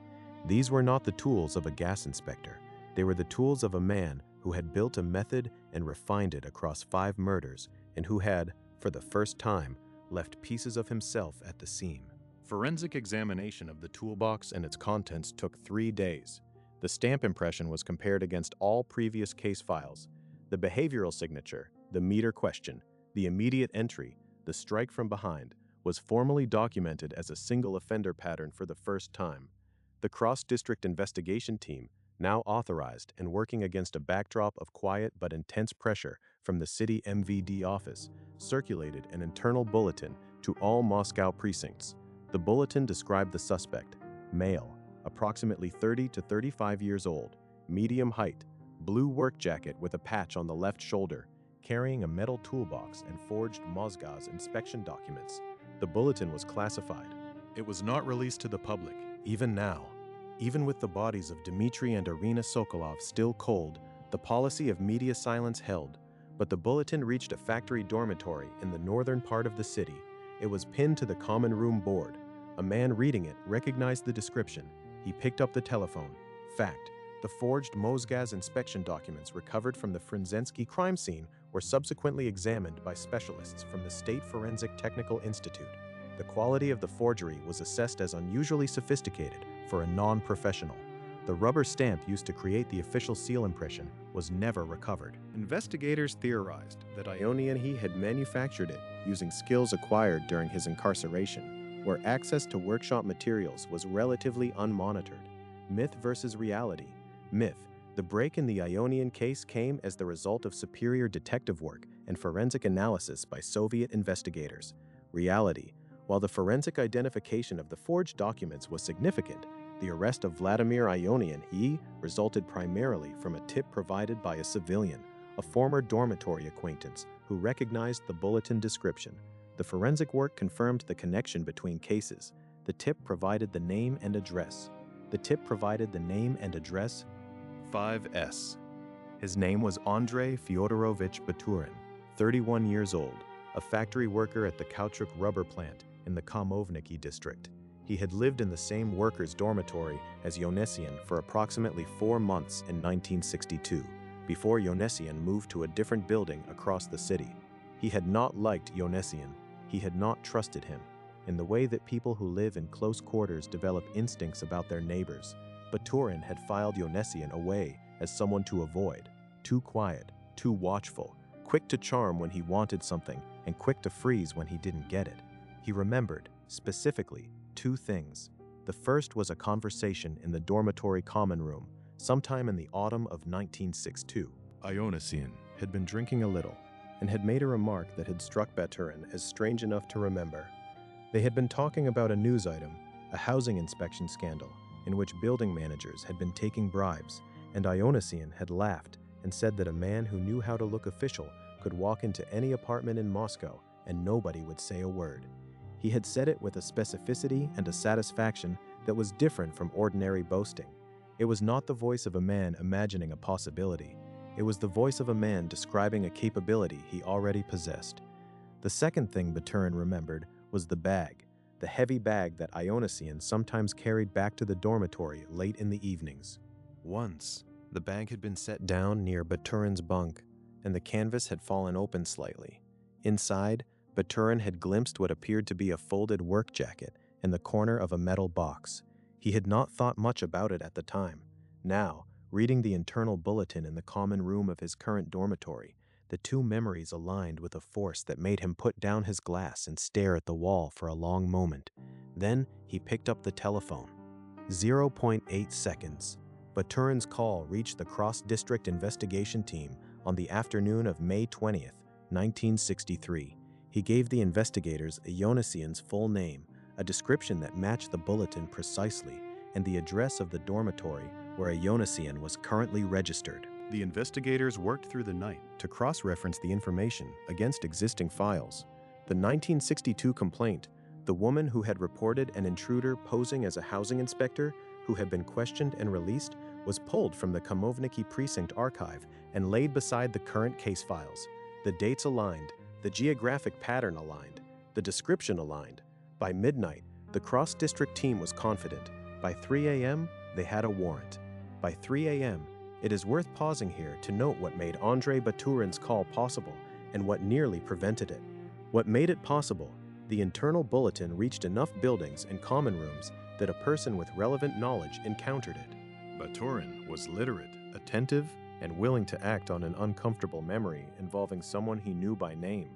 These were not the tools of a gas inspector. They were the tools of a man who had built a method and refined it across 5 murders, and who had, for the first time, left pieces of himself at the seam. Forensic examination of the toolbox and its contents took 3 days. The stamp impression was compared against all previous case files. The behavioral signature, the meter question, the immediate entry, the strike from behind, was formally documented as a single offender pattern for the first time. The cross-district investigation team, now authorized and working against a backdrop of quiet but intense pressure from the city MVD office, circulated an internal bulletin to all Moscow precincts. The bulletin described the suspect: male, approximately 30 to 35 years old, medium height, blue work jacket with a patch on the left shoulder, carrying a metal toolbox and forged Mosgaz inspection documents. The bulletin was classified. It was not released to the public, even now. Even with the bodies of Dmitry and Irina Sokolov still cold, the policy of media silence held. But the bulletin reached a factory dormitory in the northern part of the city. It was pinned to the common room board. A man reading it recognized the description. He picked up the telephone. Fact: the forged Mosgaz inspection documents recovered from the Frunzensky crime scene were subsequently examined by specialists from the State Forensic Technical Institute. The quality of the forgery was assessed as unusually sophisticated for a non-professional. The rubber stamp used to create the official seal impression was never recovered. Investigators theorized that Ionesyan had manufactured it using skills acquired during his incarceration, where access to workshop materials was relatively unmonitored. Myth versus reality. Myth: the break in the Ionesyan case came as the result of superior detective work and forensic analysis by Soviet investigators. Reality: while the forensic identification of the forged documents was significant, the arrest of Vladimir Ionesyan resulted primarily from a tip provided by a civilian, a former dormitory acquaintance, who recognized the bulletin description. The forensic work confirmed the connection between cases. The tip provided the name and address. 5S. His name was Andrei Fyodorovich Baturin, 31 years old, a factory worker at the Kauchuk rubber plant in the Kamovniki district. He had lived in the same workers' dormitory as Ionesyan for approximately 4 months in 1962, before Ionesyan moved to a different building across the city. He had not liked Ionesyan. He had not trusted him. In the way that people who live in close quarters develop instincts about their neighbors, Baturin had filed Ionesyan away as someone to avoid, too quiet, too watchful, quick to charm when he wanted something, and quick to freeze when he didn't get it. He remembered, specifically, 2 things. The first was a conversation in the dormitory common room, sometime in the autumn of 1962. Ionesyan had been drinking a little, and had made a remark that had struck Baturin as strange enough to remember. They had been talking about a news item, a housing inspection scandal, in which building managers had been taking bribes, and Ionesyan had laughed and said that a man who knew how to look official could walk into any apartment in Moscow and nobody would say a word. He had said it with a specificity and a satisfaction that was different from ordinary boasting. It was not the voice of a man imagining a possibility. It was the voice of a man describing a capability he already possessed. The second thing Baturin remembered was the bag, the heavy bag that Ionesyan sometimes carried back to the dormitory late in the evenings. Once, the bag had been set down near Baturin's bunk, and the canvas had fallen open slightly. Inside, Baturin had glimpsed what appeared to be a folded work jacket in the corner of a metal box. He had not thought much about it at the time. Now, reading the internal bulletin in the common room of his current dormitory, the 2 memories aligned with a force that made him put down his glass and stare at the wall for a long moment. Then he picked up the telephone. 0.8 seconds. Baturin's call reached the cross-district investigation team on the afternoon of May 20th, 1963. He gave the investigators Ionesyan's full name, a description that matched the bulletin precisely, and the address of the dormitory where Ionesyan was currently registered. The investigators worked through the night to cross-reference the information against existing files. The 1962 complaint, the woman who had reported an intruder posing as a housing inspector who had been questioned and released, was pulled from the Kamovniki precinct archive and laid beside the current case files. The dates aligned, the geographic pattern aligned, the description aligned. By midnight, the cross-district team was confident. By 3 a.m., they had a warrant. By 3 a.m., it is worth pausing here to note what made Andrei Baturin's call possible and what nearly prevented it. What made it possible? The internal bulletin reached enough buildings and common rooms that a person with relevant knowledge encountered it. Baturin was literate, attentive, and willing to act on an uncomfortable memory involving someone he knew by name.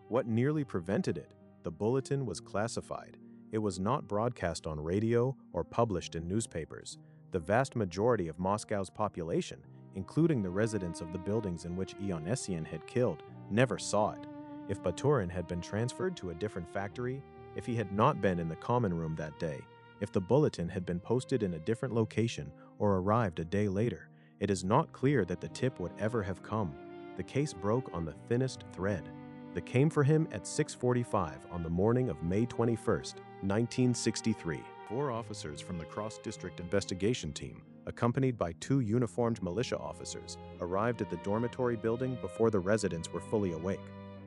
What nearly prevented it? The bulletin was classified. It was not broadcast on radio or published in newspapers. The vast majority of Moscow's population, including the residents of the buildings in which Ionesyan had killed, never saw it. If Baturin had been transferred to a different factory, if he had not been in the common room that day, if the bulletin had been posted in a different location or arrived a day later, it is not clear that the tip would ever have come. The case broke on the thinnest thread. That came for him at 6:45 on the morning of May 21st, 1963. 4 officers from the cross-district investigation team accompanied by 2 uniformed militia officers, arrived at the dormitory building before the residents were fully awake.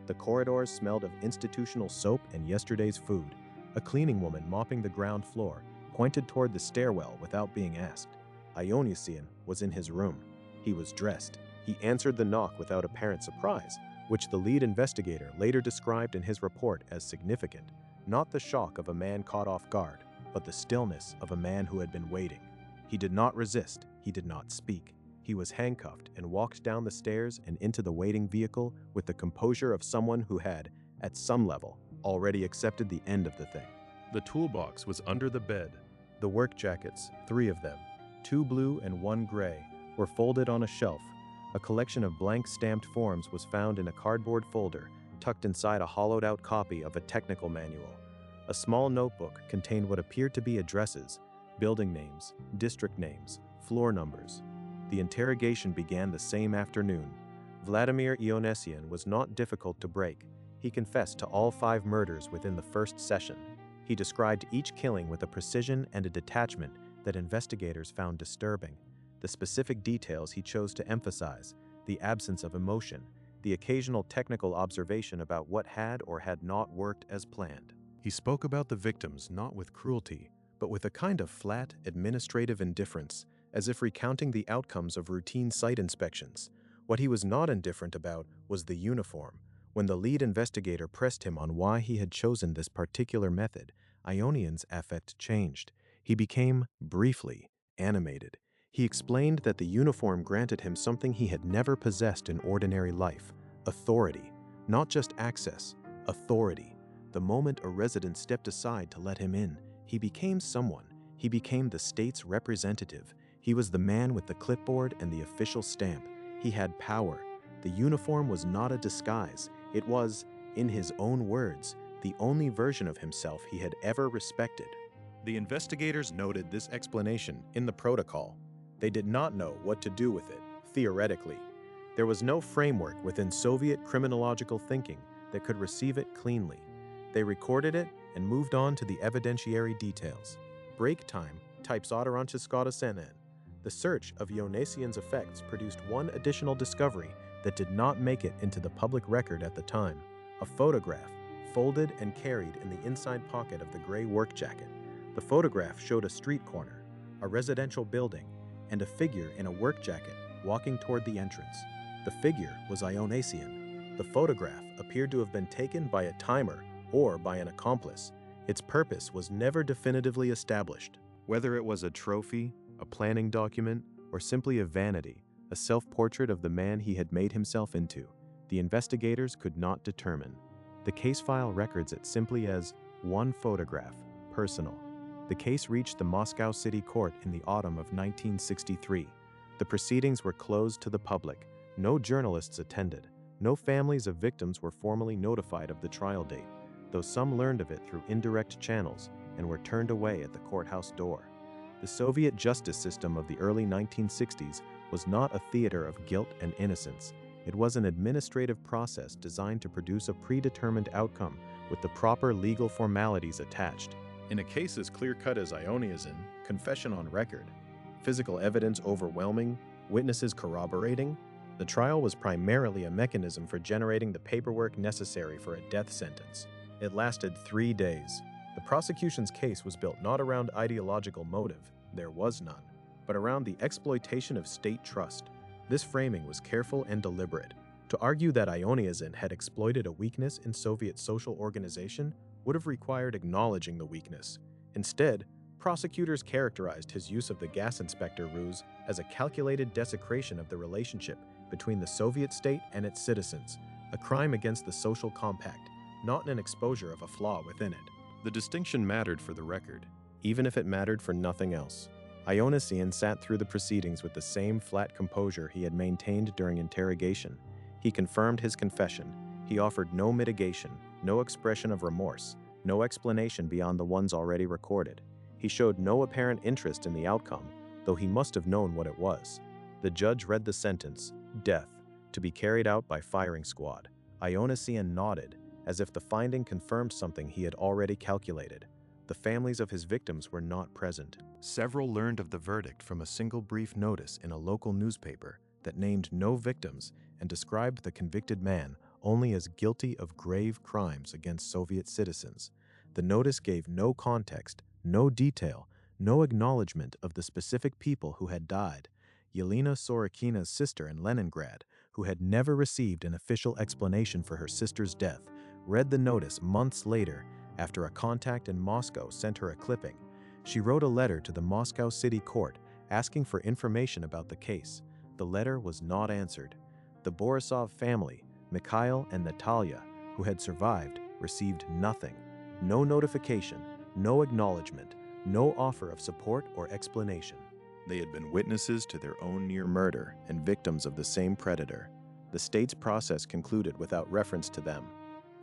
The corridors smelled of institutional soap and yesterday's food. A cleaning woman mopping the ground floor pointed toward the stairwell without being asked. Ionesyan was in his room. He was dressed. He answered the knock without apparent surprise, which the lead investigator later described in his report as significant. Not the shock of a man caught off guard, but the stillness of a man who had been waiting. He did not resist. He did not speak. He was handcuffed and walked down the stairs and into the waiting vehicle with the composure of someone who had, at some level, already accepted the end of the thing. The toolbox was under the bed. The work jackets, 3 of them, 2 blue and 1 gray, were folded on a shelf. A collection of blank stamped forms was found in a cardboard folder, tucked inside a hollowed-out copy of a technical manual. A small notebook contained what appeared to be addresses, building names, district names, floor numbers. The interrogation began the same afternoon. Vladimir Ionesyan was not difficult to break. He confessed to all 5 murders within the first session. He described each killing with a precision and a detachment that investigators found disturbing. The specific details he chose to emphasize, the absence of emotion, the occasional technical observation about what had or had not worked as planned. He spoke about the victims not with cruelty, but with a kind of flat, administrative indifference, as if recounting the outcomes of routine site inspections. What he was not indifferent about was the uniform. When the lead investigator pressed him on why he had chosen this particular method, Ionesyan's affect changed. He became, briefly, animated. He explained that the uniform granted him something he had never possessed in ordinary life: authority. Not just access, authority. The moment a resident stepped aside to let him in, he became someone. He became the state's representative. He was the man with the clipboard and the official stamp. He had power. The uniform was not a disguise. It was, in his own words, the only version of himself he had ever respected. The investigators noted this explanation in the protocol. They did not know what to do with it, theoretically. There was no framework within Soviet criminological thinking that could receive it cleanly. They recorded it and moved on to the evidentiary details. Break time types Otaranchiskota Senen. The search of Ionesyan's effects produced one additional discovery that did not make it into the public record at the time: a photograph, folded and carried in the inside pocket of the gray work jacket. The photograph showed a street corner, a residential building, and a figure in a work jacket walking toward the entrance. The figure was Ionesyan. The photograph appeared to have been taken by a timer or by an accomplice. Its purpose was never definitively established. Whether it was a trophy, a planning document, or simply a vanity, a self-portrait of the man he had made himself into, the investigators could not determine. The case file records it simply as one photograph, personal. The case reached the Moscow City Court in the autumn of 1963. The proceedings were closed to the public. No journalists attended. No families of victims were formally notified of the trial date, though some learned of it through indirect channels and were turned away at the courthouse door. The Soviet justice system of the early 1960s was not a theater of guilt and innocence. It was an administrative process designed to produce a predetermined outcome with the proper legal formalities attached. In a case as clear-cut as Ionesyan, confession on record, physical evidence overwhelming, witnesses corroborating, the trial was primarily a mechanism for generating the paperwork necessary for a death sentence. It lasted 3 days. The prosecution's case was built not around ideological motive, there was none, but around the exploitation of state trust. This framing was careful and deliberate. To argue that Ionesyan had exploited a weakness in Soviet social organization would have required acknowledging the weakness. Instead, prosecutors characterized his use of the gas inspector ruse as a calculated desecration of the relationship between the Soviet state and its citizens, a crime against the social compact, not an exposure of a flaw within it. The distinction mattered for the record, even if it mattered for nothing else. Ionesyan sat through the proceedings with the same flat composure he had maintained during interrogation. He confirmed his confession. He offered no mitigation, no expression of remorse, no explanation beyond the ones already recorded. He showed no apparent interest in the outcome, though he must have known what it was. The judge read the sentence, death, to be carried out by firing squad. Ionesyan nodded, as if the finding confirmed something he had already calculated. The families of his victims were not present. Several learned of the verdict from a single brief notice in a local newspaper that named no victims and described the convicted man only as guilty of grave crimes against Soviet citizens. The notice gave no context, no detail, no acknowledgement of the specific people who had died. Yelena Sorokina's sister in Leningrad, who had never received an official explanation for her sister's death, read the notice months later after a contact in Moscow sent her a clipping. She wrote a letter to the Moscow City Court asking for information about the case. The letter was not answered. The Borisov family, Mikhail and Natalia, who had survived, received nothing. No notification, no acknowledgement, no offer of support or explanation. They had been witnesses to their own near murder and victims of the same predator. The state's process concluded without reference to them.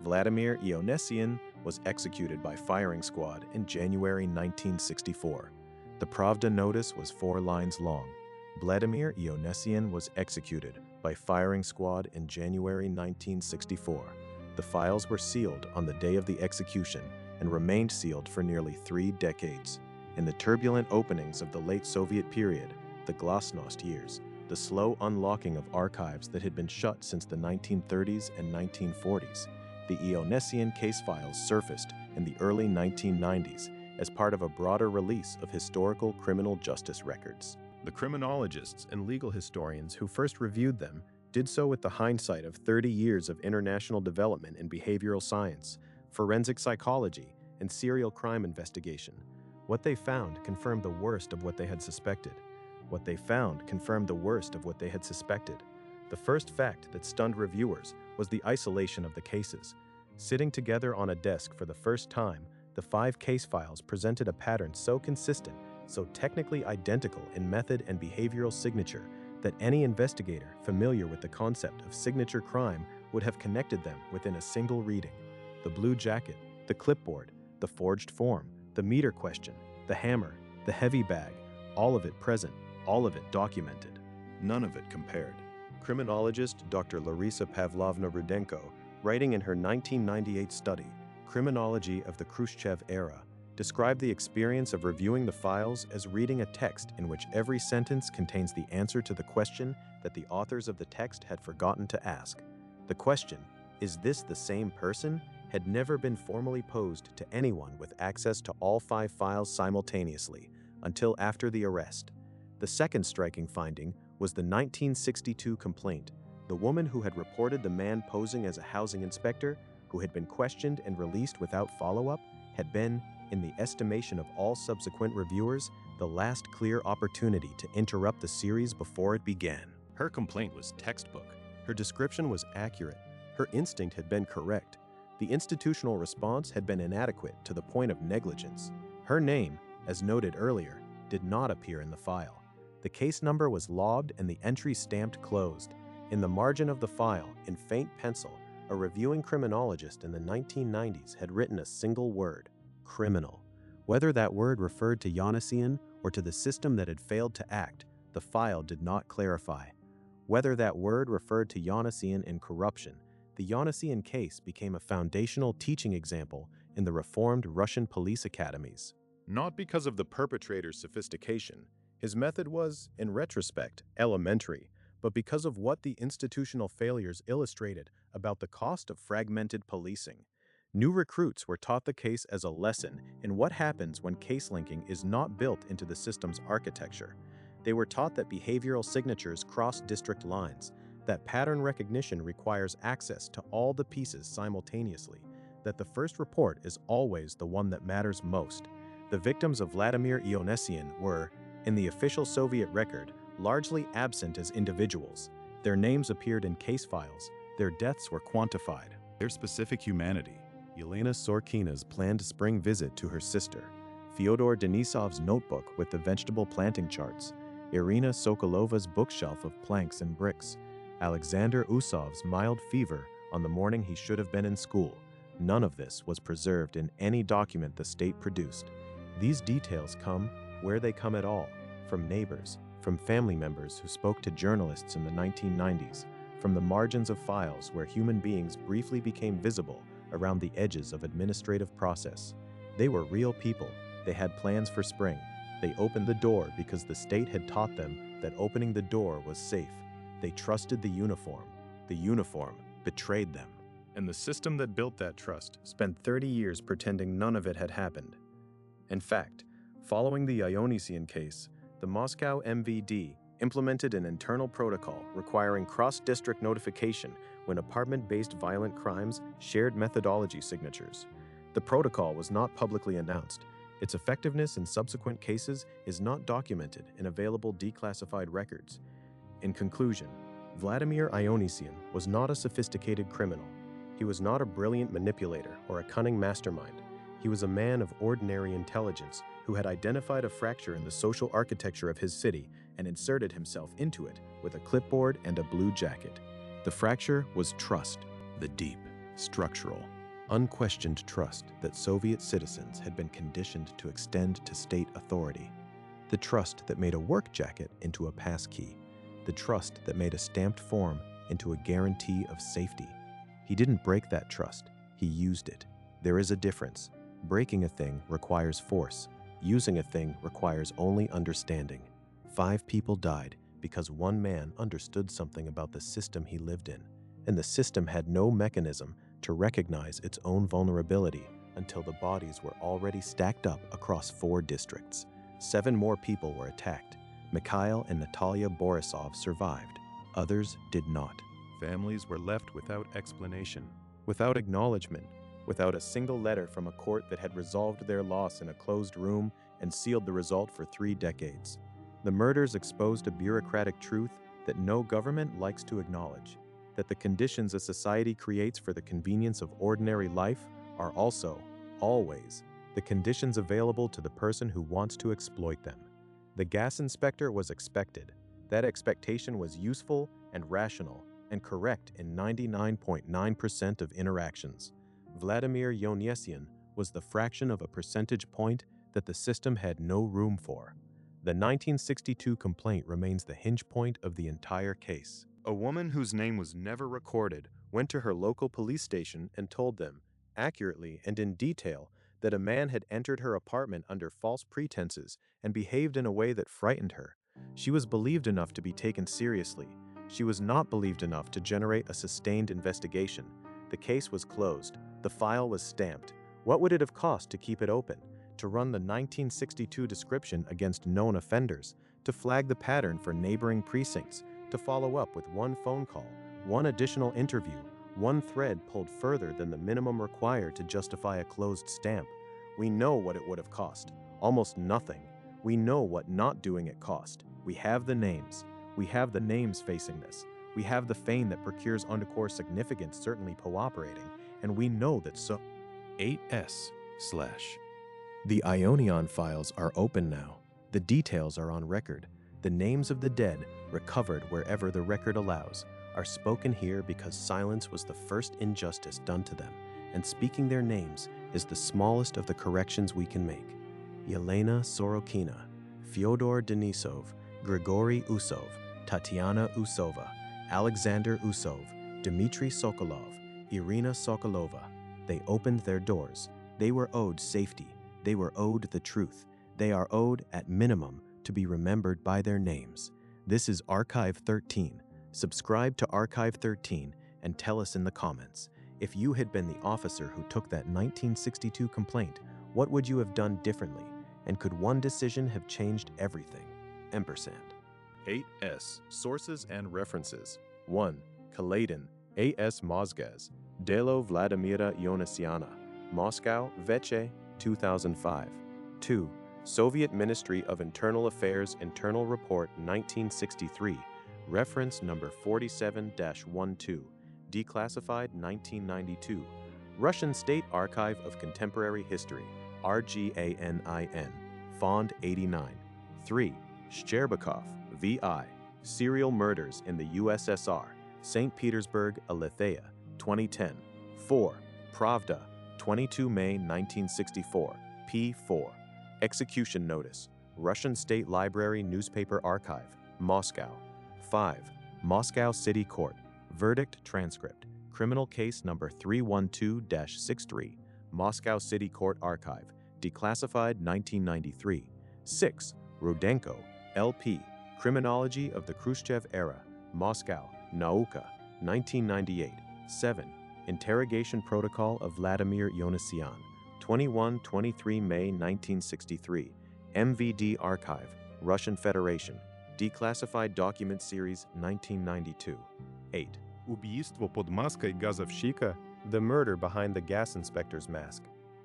Vladimir Ionesyan was executed by firing squad in January 1964. The Pravda notice was 4 lines long. Vladimir Ionesyan was executed by firing squad in January 1964. The files were sealed on the day of the execution and remained sealed for nearly 3 decades. In the turbulent openings of the late Soviet period, the glasnost years, the slow unlocking of archives that had been shut since the 1930s and 1940s, the Ionesyan case files surfaced in the early 1990s as part of a broader release of historical criminal justice records. The criminologists and legal historians who first reviewed them did so with the hindsight of 30 years of international development in behavioral science, forensic psychology, and serial crime investigation. What they found confirmed the worst of what they had suspected. What they found confirmed the worst of what they had suspected. The first fact that stunned reviewers was the isolation of the cases. Sitting together on a desk for the first time, the 5 case files presented a pattern so consistent, so technically identical in method and behavioral signature, that any investigator familiar with the concept of signature crime would have connected them within a single reading. The blue jacket, the clipboard, the forged form, the meter question, the hammer, the heavy bag, all of it present, all of it documented. None of it compared. Criminologist Dr. Larisa Pavlovna Rudenko, writing in her 1998 study, Criminology of the Khrushchev Era, described the experience of reviewing the files as reading a text in which every sentence contains the answer to the question that the authors of the text had forgotten to ask. The question, "Is this the same person?" had never been formally posed to anyone with access to all 5 files simultaneously, until after the arrest. The second striking finding was the 1962 complaint. The woman who had reported the man posing as a housing inspector, who had been questioned and released without follow-up, had been, in the estimation of all subsequent reviewers, the last clear opportunity to interrupt the series before it began. Her complaint was textbook. Her description was accurate. Her instinct had been correct. The institutional response had been inadequate to the point of negligence. Her name, as noted earlier, did not appear in the file. The case number was lobbed and the entry stamped closed. In the margin of the file, in faint pencil, a reviewing criminologist in the 1990s had written a single word: criminal. Whether that word referred to Ionesyan or to the system that had failed to act, the file did not clarify. Whether that word referred to Ionesyan and corruption, the Ionesyan case became a foundational teaching example in the reformed Russian police academies. Not because of the perpetrator's sophistication. His method was, in retrospect, elementary, but because of what the institutional failures illustrated about the cost of fragmented policing. New recruits were taught the case as a lesson in what happens when case linking is not built into the system's architecture. They were taught that behavioral signatures cross district lines, that pattern recognition requires access to all the pieces simultaneously, that the first report is always the one that matters most. The victims of Vladimir Ionesyan were, in the official Soviet record, largely absent as individuals. Their names appeared in case files. Their deaths were quantified. Their specific humanity. Yelena Sorokina's planned spring visit to her sister. Fyodor Denisov's notebook with the vegetable planting charts. Irina Sokolova's bookshelf of planks and bricks. Alexander Usov's mild fever on the morning he should have been in school. None of this was preserved in any document the state produced. These details come, where they come at all, from neighbors, from family members who spoke to journalists in the 1990s, from the margins of files where human beings briefly became visible around the edges of administrative process. They were real people. They had plans for spring. They opened the door because the state had taught them that opening the door was safe. They trusted the uniform. The uniform betrayed them. And the system that built that trust spent 30 years pretending none of it had happened. In fact, following the Ionesyan case, the Moscow MVD implemented an internal protocol requiring cross-district notification when apartment-based violent crimes shared methodology signatures. The protocol was not publicly announced. Its effectiveness in subsequent cases is not documented in available declassified records. In conclusion, Vladimir Ionesyan was not a sophisticated criminal. He was not a brilliant manipulator or a cunning mastermind. He was a man of ordinary intelligence who had identified a fracture in the social architecture of his city and inserted himself into it with a clipboard and a blue jacket. The fracture was trust, the deep, structural, unquestioned trust that Soviet citizens had been conditioned to extend to state authority. The trust that made a work jacket into a passkey. The trust that made a stamped form into a guarantee of safety. He didn't break that trust, he used it. There is a difference. Breaking a thing requires force. Using a thing requires only understanding. 5 people died because one man understood something about the system he lived in, and the system had no mechanism to recognize its own vulnerability until the bodies were already stacked up across 4 districts. 7 more people were attacked. Mikhail and Natalia Borisov survived. Others did not. Families were left without explanation, without acknowledgement, without a single letter from a court that had resolved their loss in a closed room and sealed the result for 3 decades. The murders exposed a bureaucratic truth that no government likes to acknowledge, that the conditions a society creates for the convenience of ordinary life are also, always, the conditions available to the person who wants to exploit them. The gas inspector was expected. That expectation was useful and rational and correct in 99.9% of interactions. Vladimir Ionesyan was the fraction of a percentage point that the system had no room for. The 1962 complaint remains the hinge point of the entire case. A woman whose name was never recorded went to her local police station and told them, accurately and in detail, that a man had entered her apartment under false pretenses and behaved in a way that frightened her. She was believed enough to be taken seriously. She was not believed enough to generate a sustained investigation. The case was closed. The file was stamped. What would it have cost to keep it open? To run the 1962 description against known offenders? To flag the pattern for neighboring precincts? To follow up with one phone call, one additional interview, one thread pulled further than the minimum required to justify a closed stamp? We know what it would have cost. Almost nothing. We know what not doing it cost. We have the names. We have the names facing this. We have the fame that procures undercore significance certainly cooperating, and we know that 8S/. The Ionian files are open now. The details are on record. The names of the dead, recovered wherever the record allows, are spoken here because silence was the first injustice done to them, and speaking their names is the smallest of the corrections we can make. Yelena Sorokina, Fyodor Denisov, Grigory Usov, Tatiana Usova, Alexander Usov, Dmitry Sokolov, Irina Sokolova. They opened their doors. They were owed safety. They were owed the truth. They are owed, at minimum, to be remembered by their names. This is Archive 13. Subscribe to Archive 13 and tell us in the comments. If you had been the officer who took that 1962 complaint, what would you have done differently? And could one decision have changed everything? Ampersand. 8S. Sources and references. 1. Kaladin, A.S. Mosgaz, Delo Vladimira Ionesyana, Moscow, Veche, 2005. 2. Soviet Ministry of Internal Affairs Internal Report 1963, reference number 47-12, Declassified 1992, Russian State Archive of Contemporary History, RGANIN, Fond 89. 3. Shcherbakov, V.I., Serial Murders in the USSR, St. Petersburg, Aletheia, 2010. 4. Pravda, 22 May 1964, p. 4. Execution Notice, Russian State Library Newspaper Archive, Moscow. 5. Moscow City Court, Verdict Transcript, Criminal Case Number 312-63, Moscow City Court Archive, Declassified 1993. 6. Rudenko, L.P., Criminology of the Khrushchev Era, Moscow, Nauka, 1998. 7. Interrogation Protocol of Vladimir Ionesyan, 21-23 May 1963, MVD Archive, Russian Federation, Declassified Document Series 1992. 8. Убийство под маской газовщика. The Murder Behind the Gas Inspector's Mask,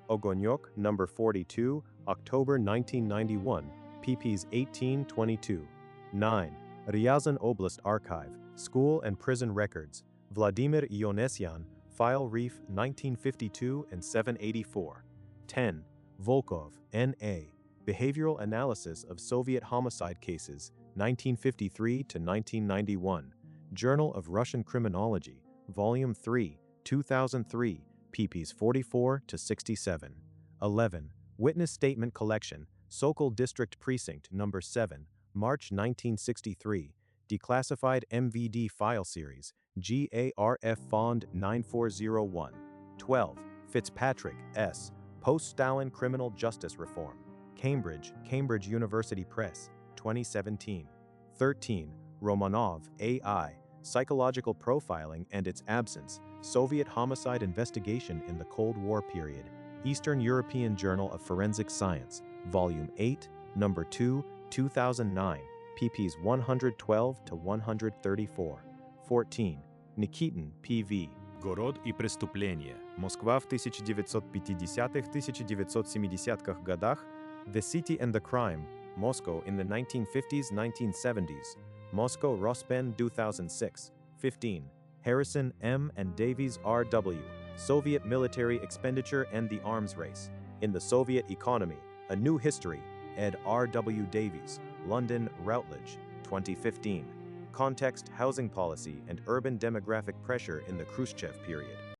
Ogonyok, number 42, October 1991, pp's 18-22. 9. Ryazan Oblast Archive, School and Prison Records, Vladimir Ionesyan, File Reef 1952 and 784. 10. Volkov, N.A., Behavioral Analysis of Soviet Homicide Cases, 1953 to 1991, Journal of Russian Criminology, Volume 3, 2003, pp's 44 to 67. 11. Witness Statement Collection, Sokol District Precinct, number 7, March 1963, Declassified MVD File Series, GARF Fond 9401. 12. Fitzpatrick, S., Post-Stalin Criminal Justice Reform, Cambridge, Cambridge University Press, 2017. 13. Romanov, A.I., Psychological Profiling and Its Absence, Soviet Homicide Investigation in the Cold War Period, Eastern European Journal of Forensic Science, Volume 8, Number 2, 2009, pp's 112 to 134. 14. Nikitin, P.V. Город и преступление. Москва в 1950-1970 годах. The City and the Crime, Moscow in the 1950s-1970s, Moscow Rospen 2006. 15. Harrison, M. and Davies, R.W., Soviet Military Expenditure and the Arms Race, in the Soviet Economy, A New History, ed. R.W. Davies, London, Routledge, 2015. Context, Housing Policy and Urban Demographic Pressure in the Khrushchev Period.